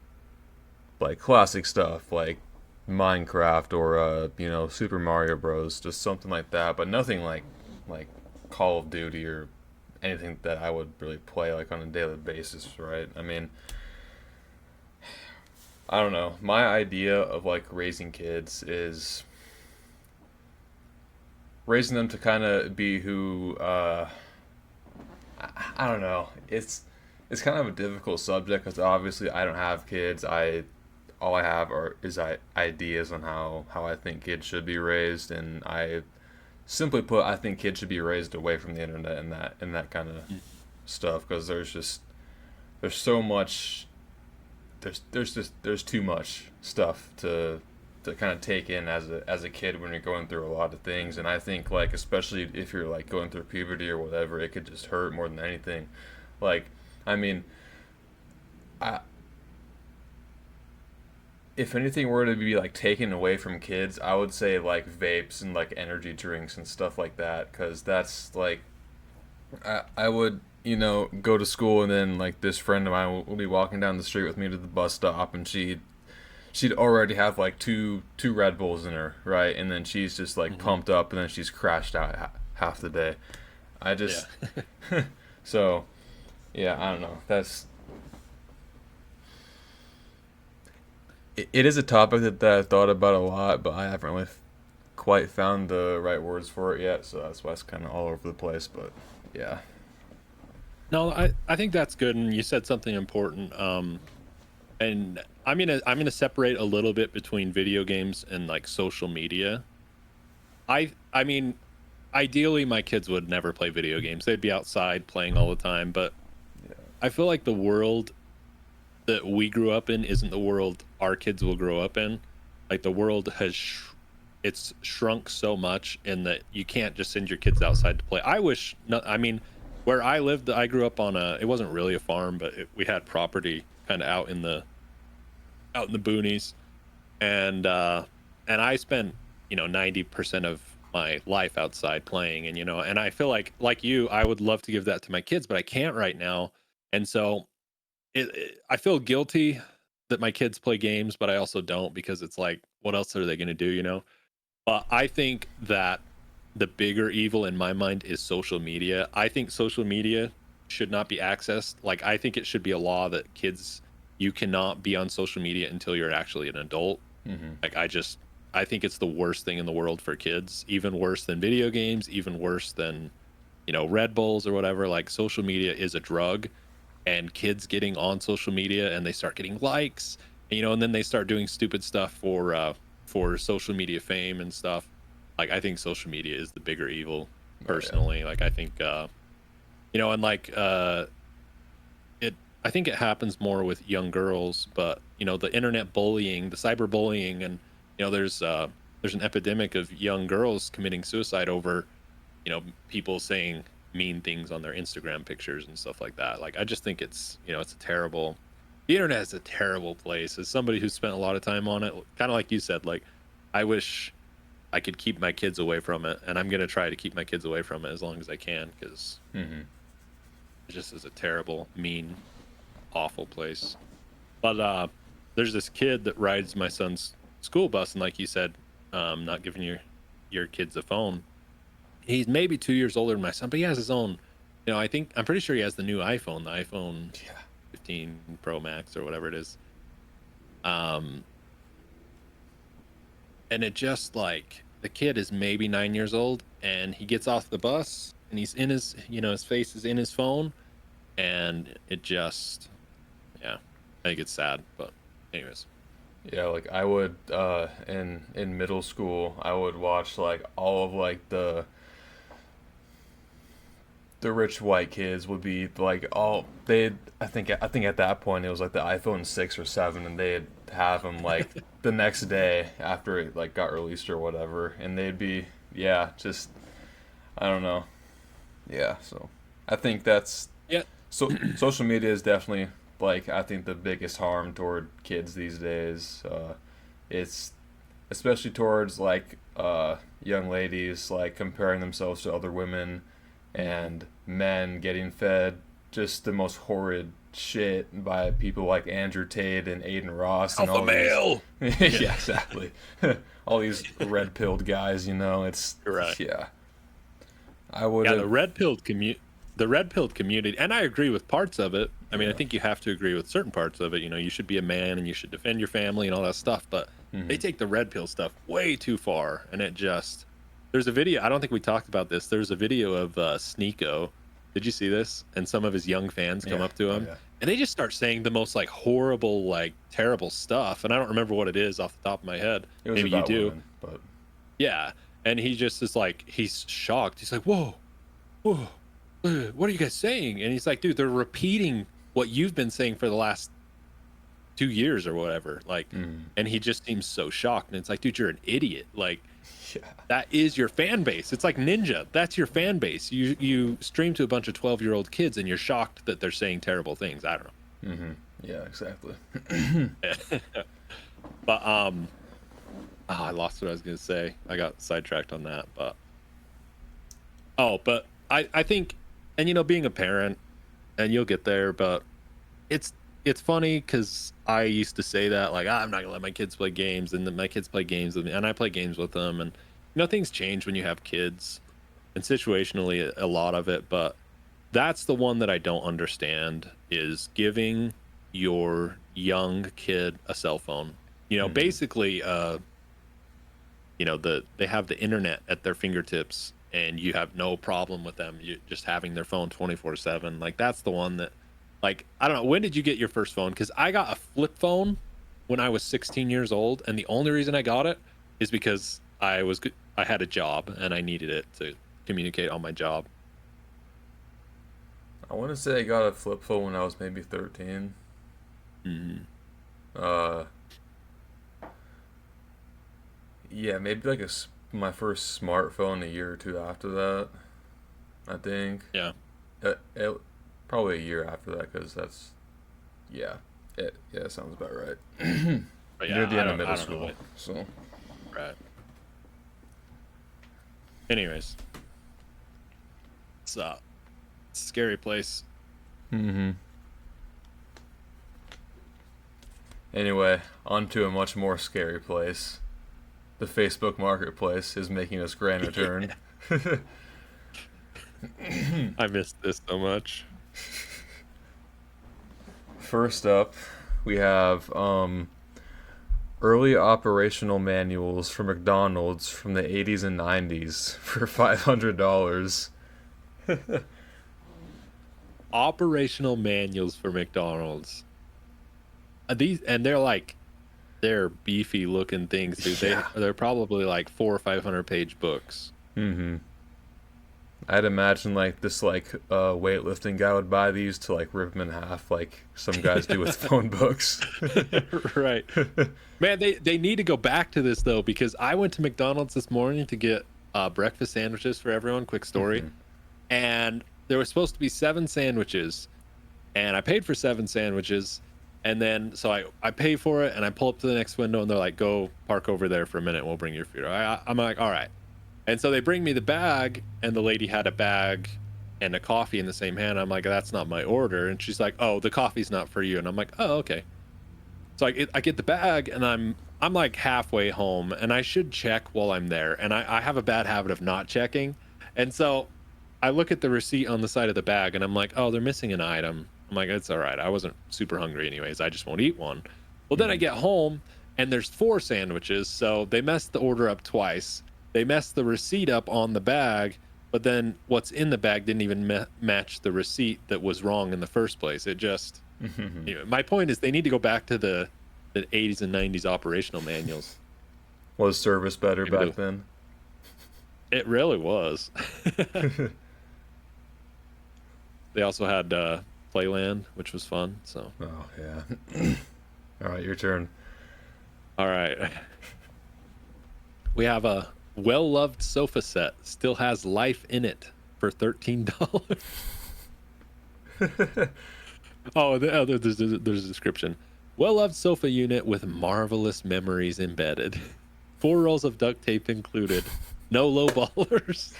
like classic stuff like Minecraft or you know, Super Mario Bros, just something like that, but nothing like Call of Duty or anything that I would really play like on a daily basis, right? I mean, I don't know. My idea of like raising kids is raising them to kind of be who I don't know. It's kind of a difficult subject because obviously I don't have kids. I all I have are is ideas on how I think kids should be raised, and I simply put, I think kids should be raised away from the internet and that kind of stuff because there's so much there's too much stuff to to kind of take in as a kid when you're going through a lot of things. And I think like especially if you're like going through puberty or whatever, it could just hurt more than anything. Like, I mean, I if anything were to be like taken away from kids, I would say like vapes and like energy drinks and stuff like that, because that's like I would, go to school and then like this friend of mine will be walking down the street with me to the bus stop, and she'd already have like two Red Bulls in her, right? And then she's just like Hmm. pumped up, and then she's crashed out half the day. I Yeah. just so yeah, I don't know. It is a topic that I've thought about a lot, but I haven't really quite found the right words for it yet. So that's why it's kind of all over the place. But yeah, No, I think that's good, and you said something important. And I'm gonna separate a little bit between video games and like social media. I mean, ideally, my kids would never play video games. They'd be outside playing all the time. But yeah, I feel like the world that we grew up in isn't the world our kids will grow up in. Like the world it's shrunk so much in that you can't just send your kids outside to play. I wish no, I mean, where I lived, I grew up on it wasn't really a farm, but we had property kind of out in the boonies, and I spent 90% of my life outside playing, and I feel like you, I would love to give that to my kids, but I can't right now. And so I feel guilty that my kids play games, but I also don't, because it's like, what else are they going to do? But I think that the bigger evil in my mind is social media. I think social media should not be accessed. Like, I think it should be a law that kids, you cannot be on social media until you're actually an adult. hmm, Like, I think it's the worst thing in the world for kids, even worse than video games, even worse than, Red Bulls or whatever. Like, social media is a drug, and kids getting on social media and they start getting likes, and then they start doing stupid stuff for social media fame and stuff. Like, I think social media is the bigger evil oh yeah, personally. Like, I think and like it I think it happens more with young girls, but the internet bullying, the cyberbullying, and there's an epidemic of young girls committing suicide over people saying mean things on their Instagram pictures and stuff like that. Like, I just think it's a terrible. The internet is a terrible place. As somebody who spent a lot of time on it, kind of like you said, like, I wish I could keep my kids away from it, and I'm gonna try to keep my kids away from it as long as I can, because hmm, it just is a terrible, mean, awful place. But there's this kid that rides my son's school bus, and like you said, not giving your kids a phone. He's maybe 2 years older than my son, but he has his own. I'm pretty sure he has the new iPhone, the iPhone yeah, 15 Pro Max or whatever it is. Um, and it just, like, the kid is maybe 9 years old, and he gets off the bus, and he's in his face is in his phone, and it just, yeah, I think it's sad. But anyways. yeah. Like I would in middle school, I would watch like all of like the rich white kids would be like all they I think at that point it was like the iPhone 6 or 7, and they'd have them like the next day after it like got released or whatever, and they'd be, yeah, just I don't know, yeah. So I think that's Yeah. social media is definitely like I think the biggest harm toward kids these days. It's especially towards like young ladies, like comparing themselves to other women, and men getting fed just the most horrid shit by people like Andrew Tate and Aiden Ross and Alpha all these. male. Yeah, exactly. All these red pilled guys, it's Right. yeah. I would Yeah, have. the red pilled community, and I agree with parts of it. I mean, I Yeah. think you have to agree with certain parts of it. You should be a man and you should defend your family and all that stuff. But they Hmm. take the red pill stuff way too far, and it just. There's a video. I don't think we talked about this. There's a video of Sneeko. Did you see this? And some of his young fans come Yeah. up to Oh him, yeah. and they just start saying the most like horrible, like terrible stuff. And I don't remember what it is off the top of my head. It was Maybe you about do. women, but Yeah. And he just is like, he's shocked. He's like, whoa, whoa, what are you guys saying? And he's like, dude, they're repeating what you've been saying for the last 2 years or whatever. Like, Mm. and he just seems so shocked. And it's like, dude, you're an idiot. Like, Yeah. that is your fan base. It's like Ninja. That's your fan base. You stream to a bunch of 12-year-old kids and you're shocked that they're saying terrible things. I don't Mm-hmm. Yeah, exactly. know. But I lost what I was gonna say. I got sidetracked on that, but but I think, and being a parent, and you'll get there, but it's funny because I used to say that, like, I'm not gonna let my kids play games, and then my kids play games with me, and I play games with them, and things change when you have kids, and situationally a lot of it, but that's the one that I don't understand, is giving your young kid a cell phone. Mhm. Basically, they have the internet at their fingertips, and you have no problem with them you just having their phone 24/7. Like, that's the one that, like, I don't know, when did you get your first phone? Because I got a flip phone when I was 16 years old, and the only reason I got it is because I had a job and I needed it to communicate on my job. I want to say I got a flip phone when I was maybe 13. Hmm. Uh, yeah, maybe like my first smartphone a year or two after that, I think. Yeah. Probably a year after that, because yeah, it sounds about right. But Near yeah, the end of I middle don't know school, what. so. Right. Anyways, it's a scary place. Mm-hmm. Anyway, on to a much more scary place. The Facebook Marketplace is making its grand return. I missed this so much. First up, we have early operational manuals for McDonald's from the 80s and 90s for $500. Operational manuals for McDonald's. These, and they're beefy looking things, dude. Yeah. They're probably like 400 or 500 page books. Mm-hmm. I'd imagine like this weightlifting guy would buy these to like rip them in half like some guys do with phone books. Right. Man, they need to go back to this though, because I went to McDonald's this morning to get breakfast sandwiches for everyone. Quick story. Mm-hmm. And there was supposed to be 7 sandwiches, and I paid for 7 sandwiches. And then so I pay for it, and I pull up to the next window, and they're like, "Go park over there for a minute. We'll bring your food." I'm like, "All right." And so they bring me the bag, and the lady had a bag and a coffee in the same hand. I'm like, "That's not my order." And she's like, "Oh, the coffee's not for you." And I'm like, "Oh, okay." So I get the bag, and I'm like halfway home, and I should check while I'm there. And I have a bad habit of not checking. And so I look at the receipt on the side of the bag, and I'm like, "Oh, they're missing an item." I'm like, "It's all right. I wasn't super hungry anyways. I just won't eat one." Well, then I Mm-hmm. get home, and there's 4 sandwiches. So they messed the order up twice. They messed the receipt up on the bag, but then what's in the bag didn't even match the receipt that was wrong in the first place. It just, my point is, they need to go back to the 80s and 90s operational manuals. Was service better Maybe back then? it really was. They also had Playland, which was fun. So, Oh yeah. All right, your turn. all right, we have a well-loved sofa set, still has life in it, for $13. Oh, there's a description. Well-loved sofa unit with marvelous memories embedded. 4 rolls of duct tape included. No low ballers.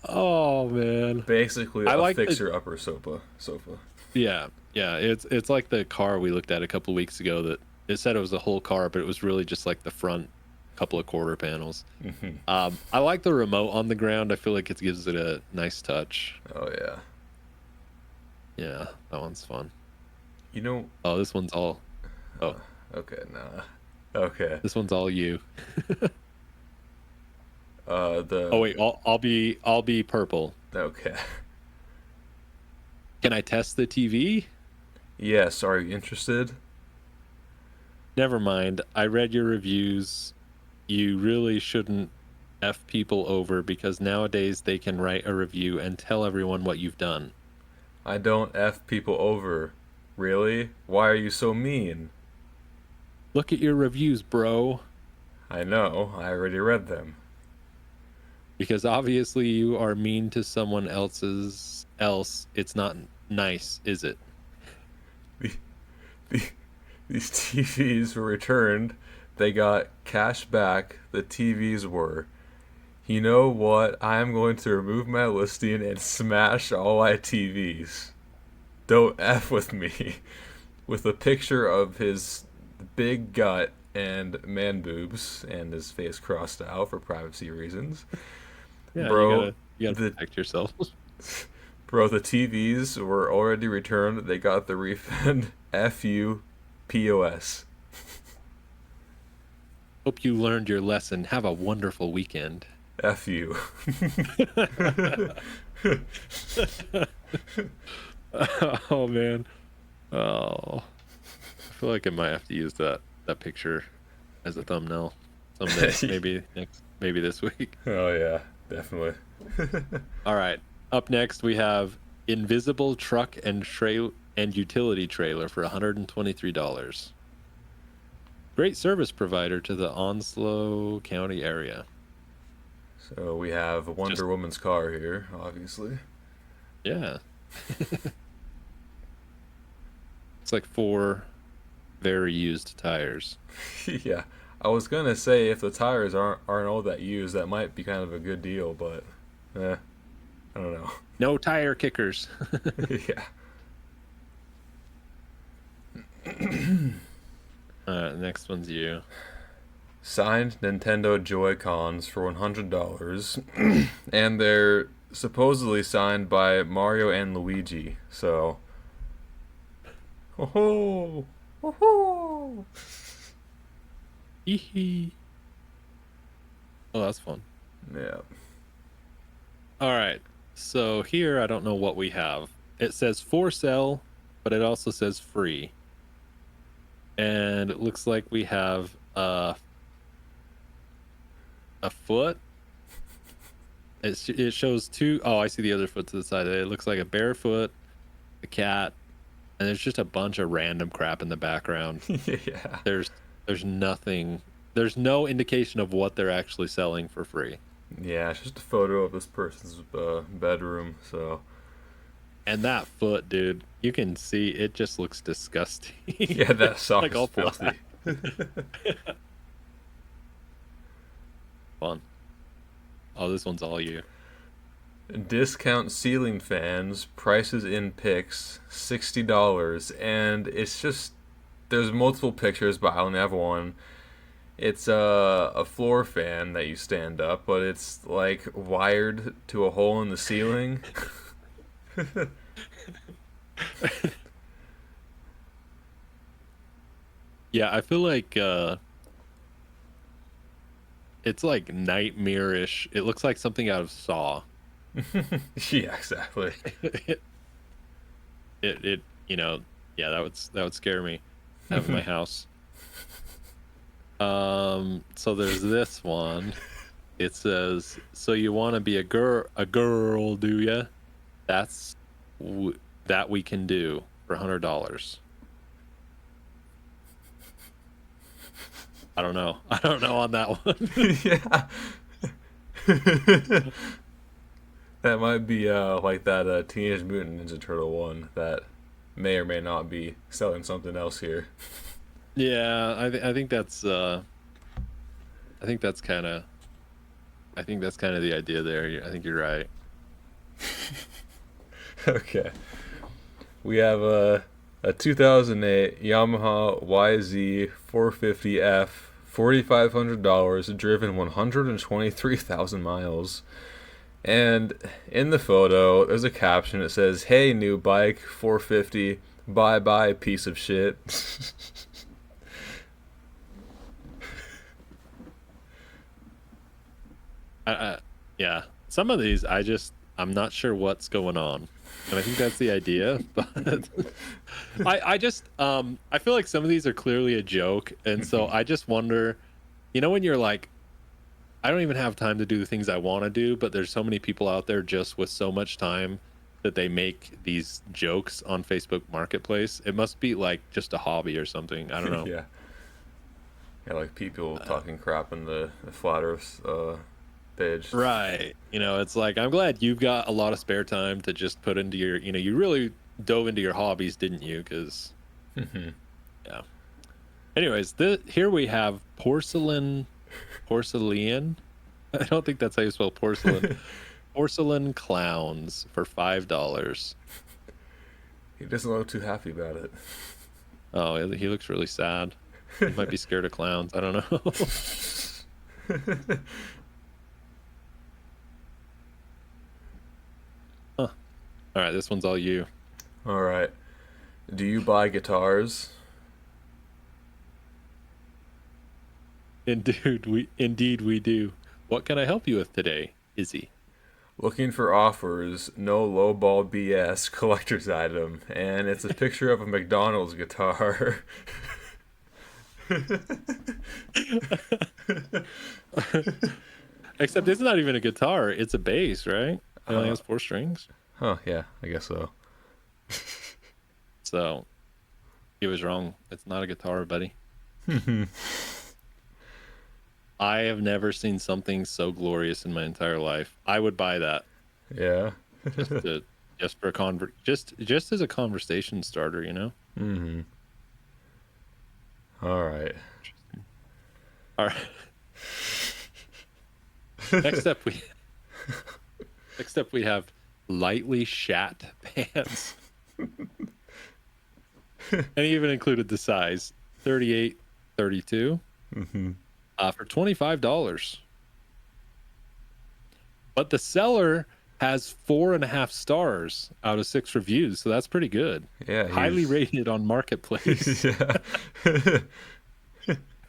Oh man. Basically, I a like the fixer-upper sofa. yeah. It's like the car we looked at a couple weeks ago that it said it was a whole car, but it was really just like the front couple of quarter panels. Mm-hmm. I like the remote on the ground. I feel like it gives it a nice touch. Oh yeah. Yeah, that one's fun. You know. Oh, this one's all. Oh, Okay. Nah. Okay. this one's all you. The. Oh wait, I'll be purple. Okay. Can I test the TV? Yes. Are you interested? Never mind. I read your reviews. You really shouldn't F people over, because nowadays they can write a review and tell everyone what you've done. I don't F people over. Really? Why are you so mean? Look at your reviews, bro. I know, I already read them. Because obviously you are mean to someone else. It's not nice, is it? The, the, these TVs were returned. They got cash back. The TVs were. You know what? I am going to remove my listing and smash all my TVs. Don't F with me. With a picture of his big gut and man boobs and his face crossed out for privacy reasons. Yeah, Bro, you gotta the protect yourself. bro, the TVs were already returned. They got the refund. F you, POS. Hope you learned your lesson. Have a wonderful weekend. F you. Oh man. Oh, I feel like I might have to use that picture as a thumbnail someday. Maybe this week. Oh yeah, definitely. All right. Up next we have invisible truck and utility trailer for $123. Great service provider to the Onslow County area. So we have Wonder Just Woman's car here, obviously. yeah. It's like 4 very used tires. Yeah, I was gonna say if the tires aren't all that used, that might be kind of a good deal, but I don't know. No tire kickers. Yeah. Next one's you. Signed Nintendo Joy-Cons for $100, and they're supposedly signed by Mario and Luigi. So, oh, oh, Hee. Oh, that's fun. yeah. All right. So here, I don't know what we have. It says for sale, but it also says free. And it looks like we have a foot. It shows 2. Oh, I see the other foot to the side. It looks like a barefoot, a cat, and there's just a bunch of random crap in the background. Yeah. There's nothing. There's no indication of what they're actually selling for free. Yeah, it's just a photo of this person's bedroom. So, And that foot, dude, you can see it just looks disgusting. yeah, that sock Like is all filthy. Fun. Oh, this one's all you. Discount ceiling fans, prices in pics, $60, and it's just there's multiple pictures, but I only have one. It's a floor fan that you stand up, but it's like wired to a hole in the ceiling. Yeah, I feel like it's like nightmare-ish. It looks like something out of Saw. Yeah, exactly. It yeah, that would scare me having my house. So there's this one. It says, "So you want to be a girl, do ya? That's that we can do for $100." I don't know. I don't know on that one. Yeah. That might be like that Teenage Mutant Ninja Turtle one that may or may not be selling something else here. Yeah, I think that's I think that's kind of the idea there. I think you're right. Okay. We have a 2008 Yamaha YZ450F, $4,500, driven 123,000 miles. And in the photo, there's a caption that says, "Hey, new bike, 450, bye bye, piece of shit." Yeah, some of these I'm not sure what's going on, and I think that's the idea. But I feel like some of these are clearly a joke, and so I just wonder, when you're like, I don't even have time to do the things I want to do, but there's so many people out there just with so much time that they make these jokes on Facebook Marketplace. It must be like just a hobby or something. I don't know. Yeah. Yeah, like people talking crap in the Flat Earth page. Right. It's like, I'm glad you've got a lot of spare time to just put into your, you really dove into your hobbies, didn't you? Because, yeah. Anyways, here we have porcelain. I don't think that's how you spell porcelain. Porcelain clowns for $5. He doesn't look too happy about it. Oh, he looks really sad. He might be scared of clowns. I don't know. Huh. All right, this one's all you. All right. Do you buy guitars? Indeed we do. What can I help you with today, Izzy? Looking for offers, no lowball BS collector's item, and it's a picture of a McDonald's guitar. Except it's not even a guitar; it's a bass, right? It only has 4 strings. Huh? Yeah, I guess so. So he was wrong. It's not a guitar, buddy. I have never seen something so glorious in my entire life. I would buy that. Yeah. just for a just as a conversation starter, Mm-hmm. All right. All right. Next up we have lightly shat pants. And he even included the size 38, 32. Mm-hmm. For $25. But the seller has 4.5 stars out of 6 reviews, so that's pretty good. Yeah, highly rated on Marketplace. Yeah.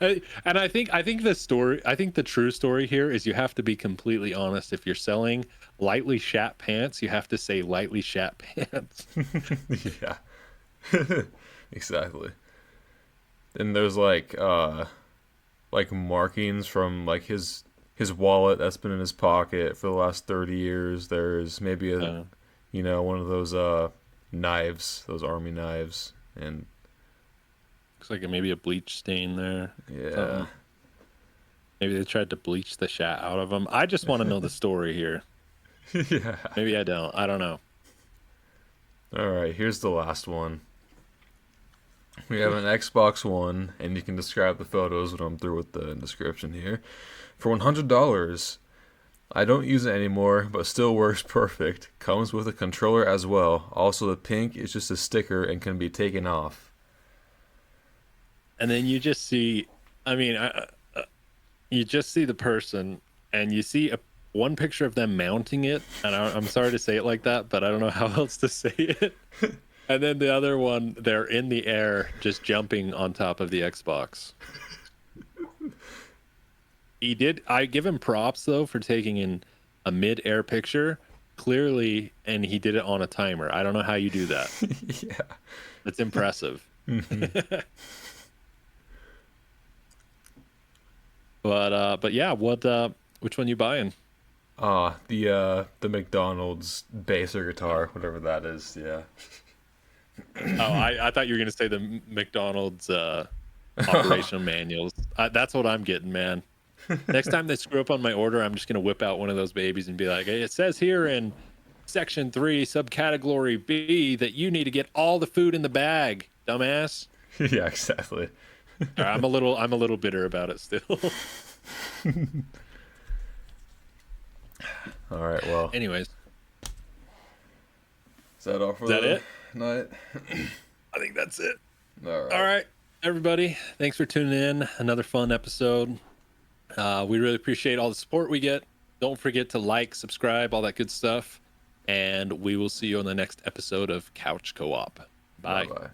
And I think the true story here is you have to be completely honest. If you're selling lightly shat pants, you have to say lightly shat pants. Yeah. Exactly. And there's like markings from like his wallet that's been in his pocket for the last 30 years. There's maybe one of those knives, those army knives, and looks like maybe a bleach stain there. Yeah. Maybe they tried to bleach the shat out of them. I just want to know the story here. Yeah. Maybe I don't. I don't know. All right, here's the last one. We have an Xbox One, and you can describe the photos when I'm through with the description here. For $100, I don't use it anymore, but still works perfect. Comes with a controller as well. Also, the pink is just a sticker and can be taken off. And then you just see, you just see the person, and you see one picture of them mounting it. And I'm sorry to say it like that, but I don't know how else to say it. And then the other one, they're in the air, just jumping on top of the Xbox. I give him props, though, for taking in a mid-air picture, clearly, and he did it on a timer. I don't know how you do that. Yeah. It's impressive. Mm-hmm. But yeah, which one you buying? The McDonald's bass or guitar, whatever that is, yeah. I thought you were gonna say the McDonald's operational manuals. That's what I'm getting, man. Next time they screw up on my order, I'm just gonna whip out one of those babies and be like, "Hey, it says here in Section 3, subcategory B, that you need to get all the food in the bag, dumbass." Yeah, exactly. I'm a little bitter about it still. All right, well. Anyways, Is that all for is that the it? night? I think that's it. All right. All right, everybody. Thanks for tuning in. Another fun episode. We really appreciate all the support we get. Don't forget to like, subscribe, all that good stuff. And we will see you on the next episode of Couch Co-op. Bye. Bye-bye.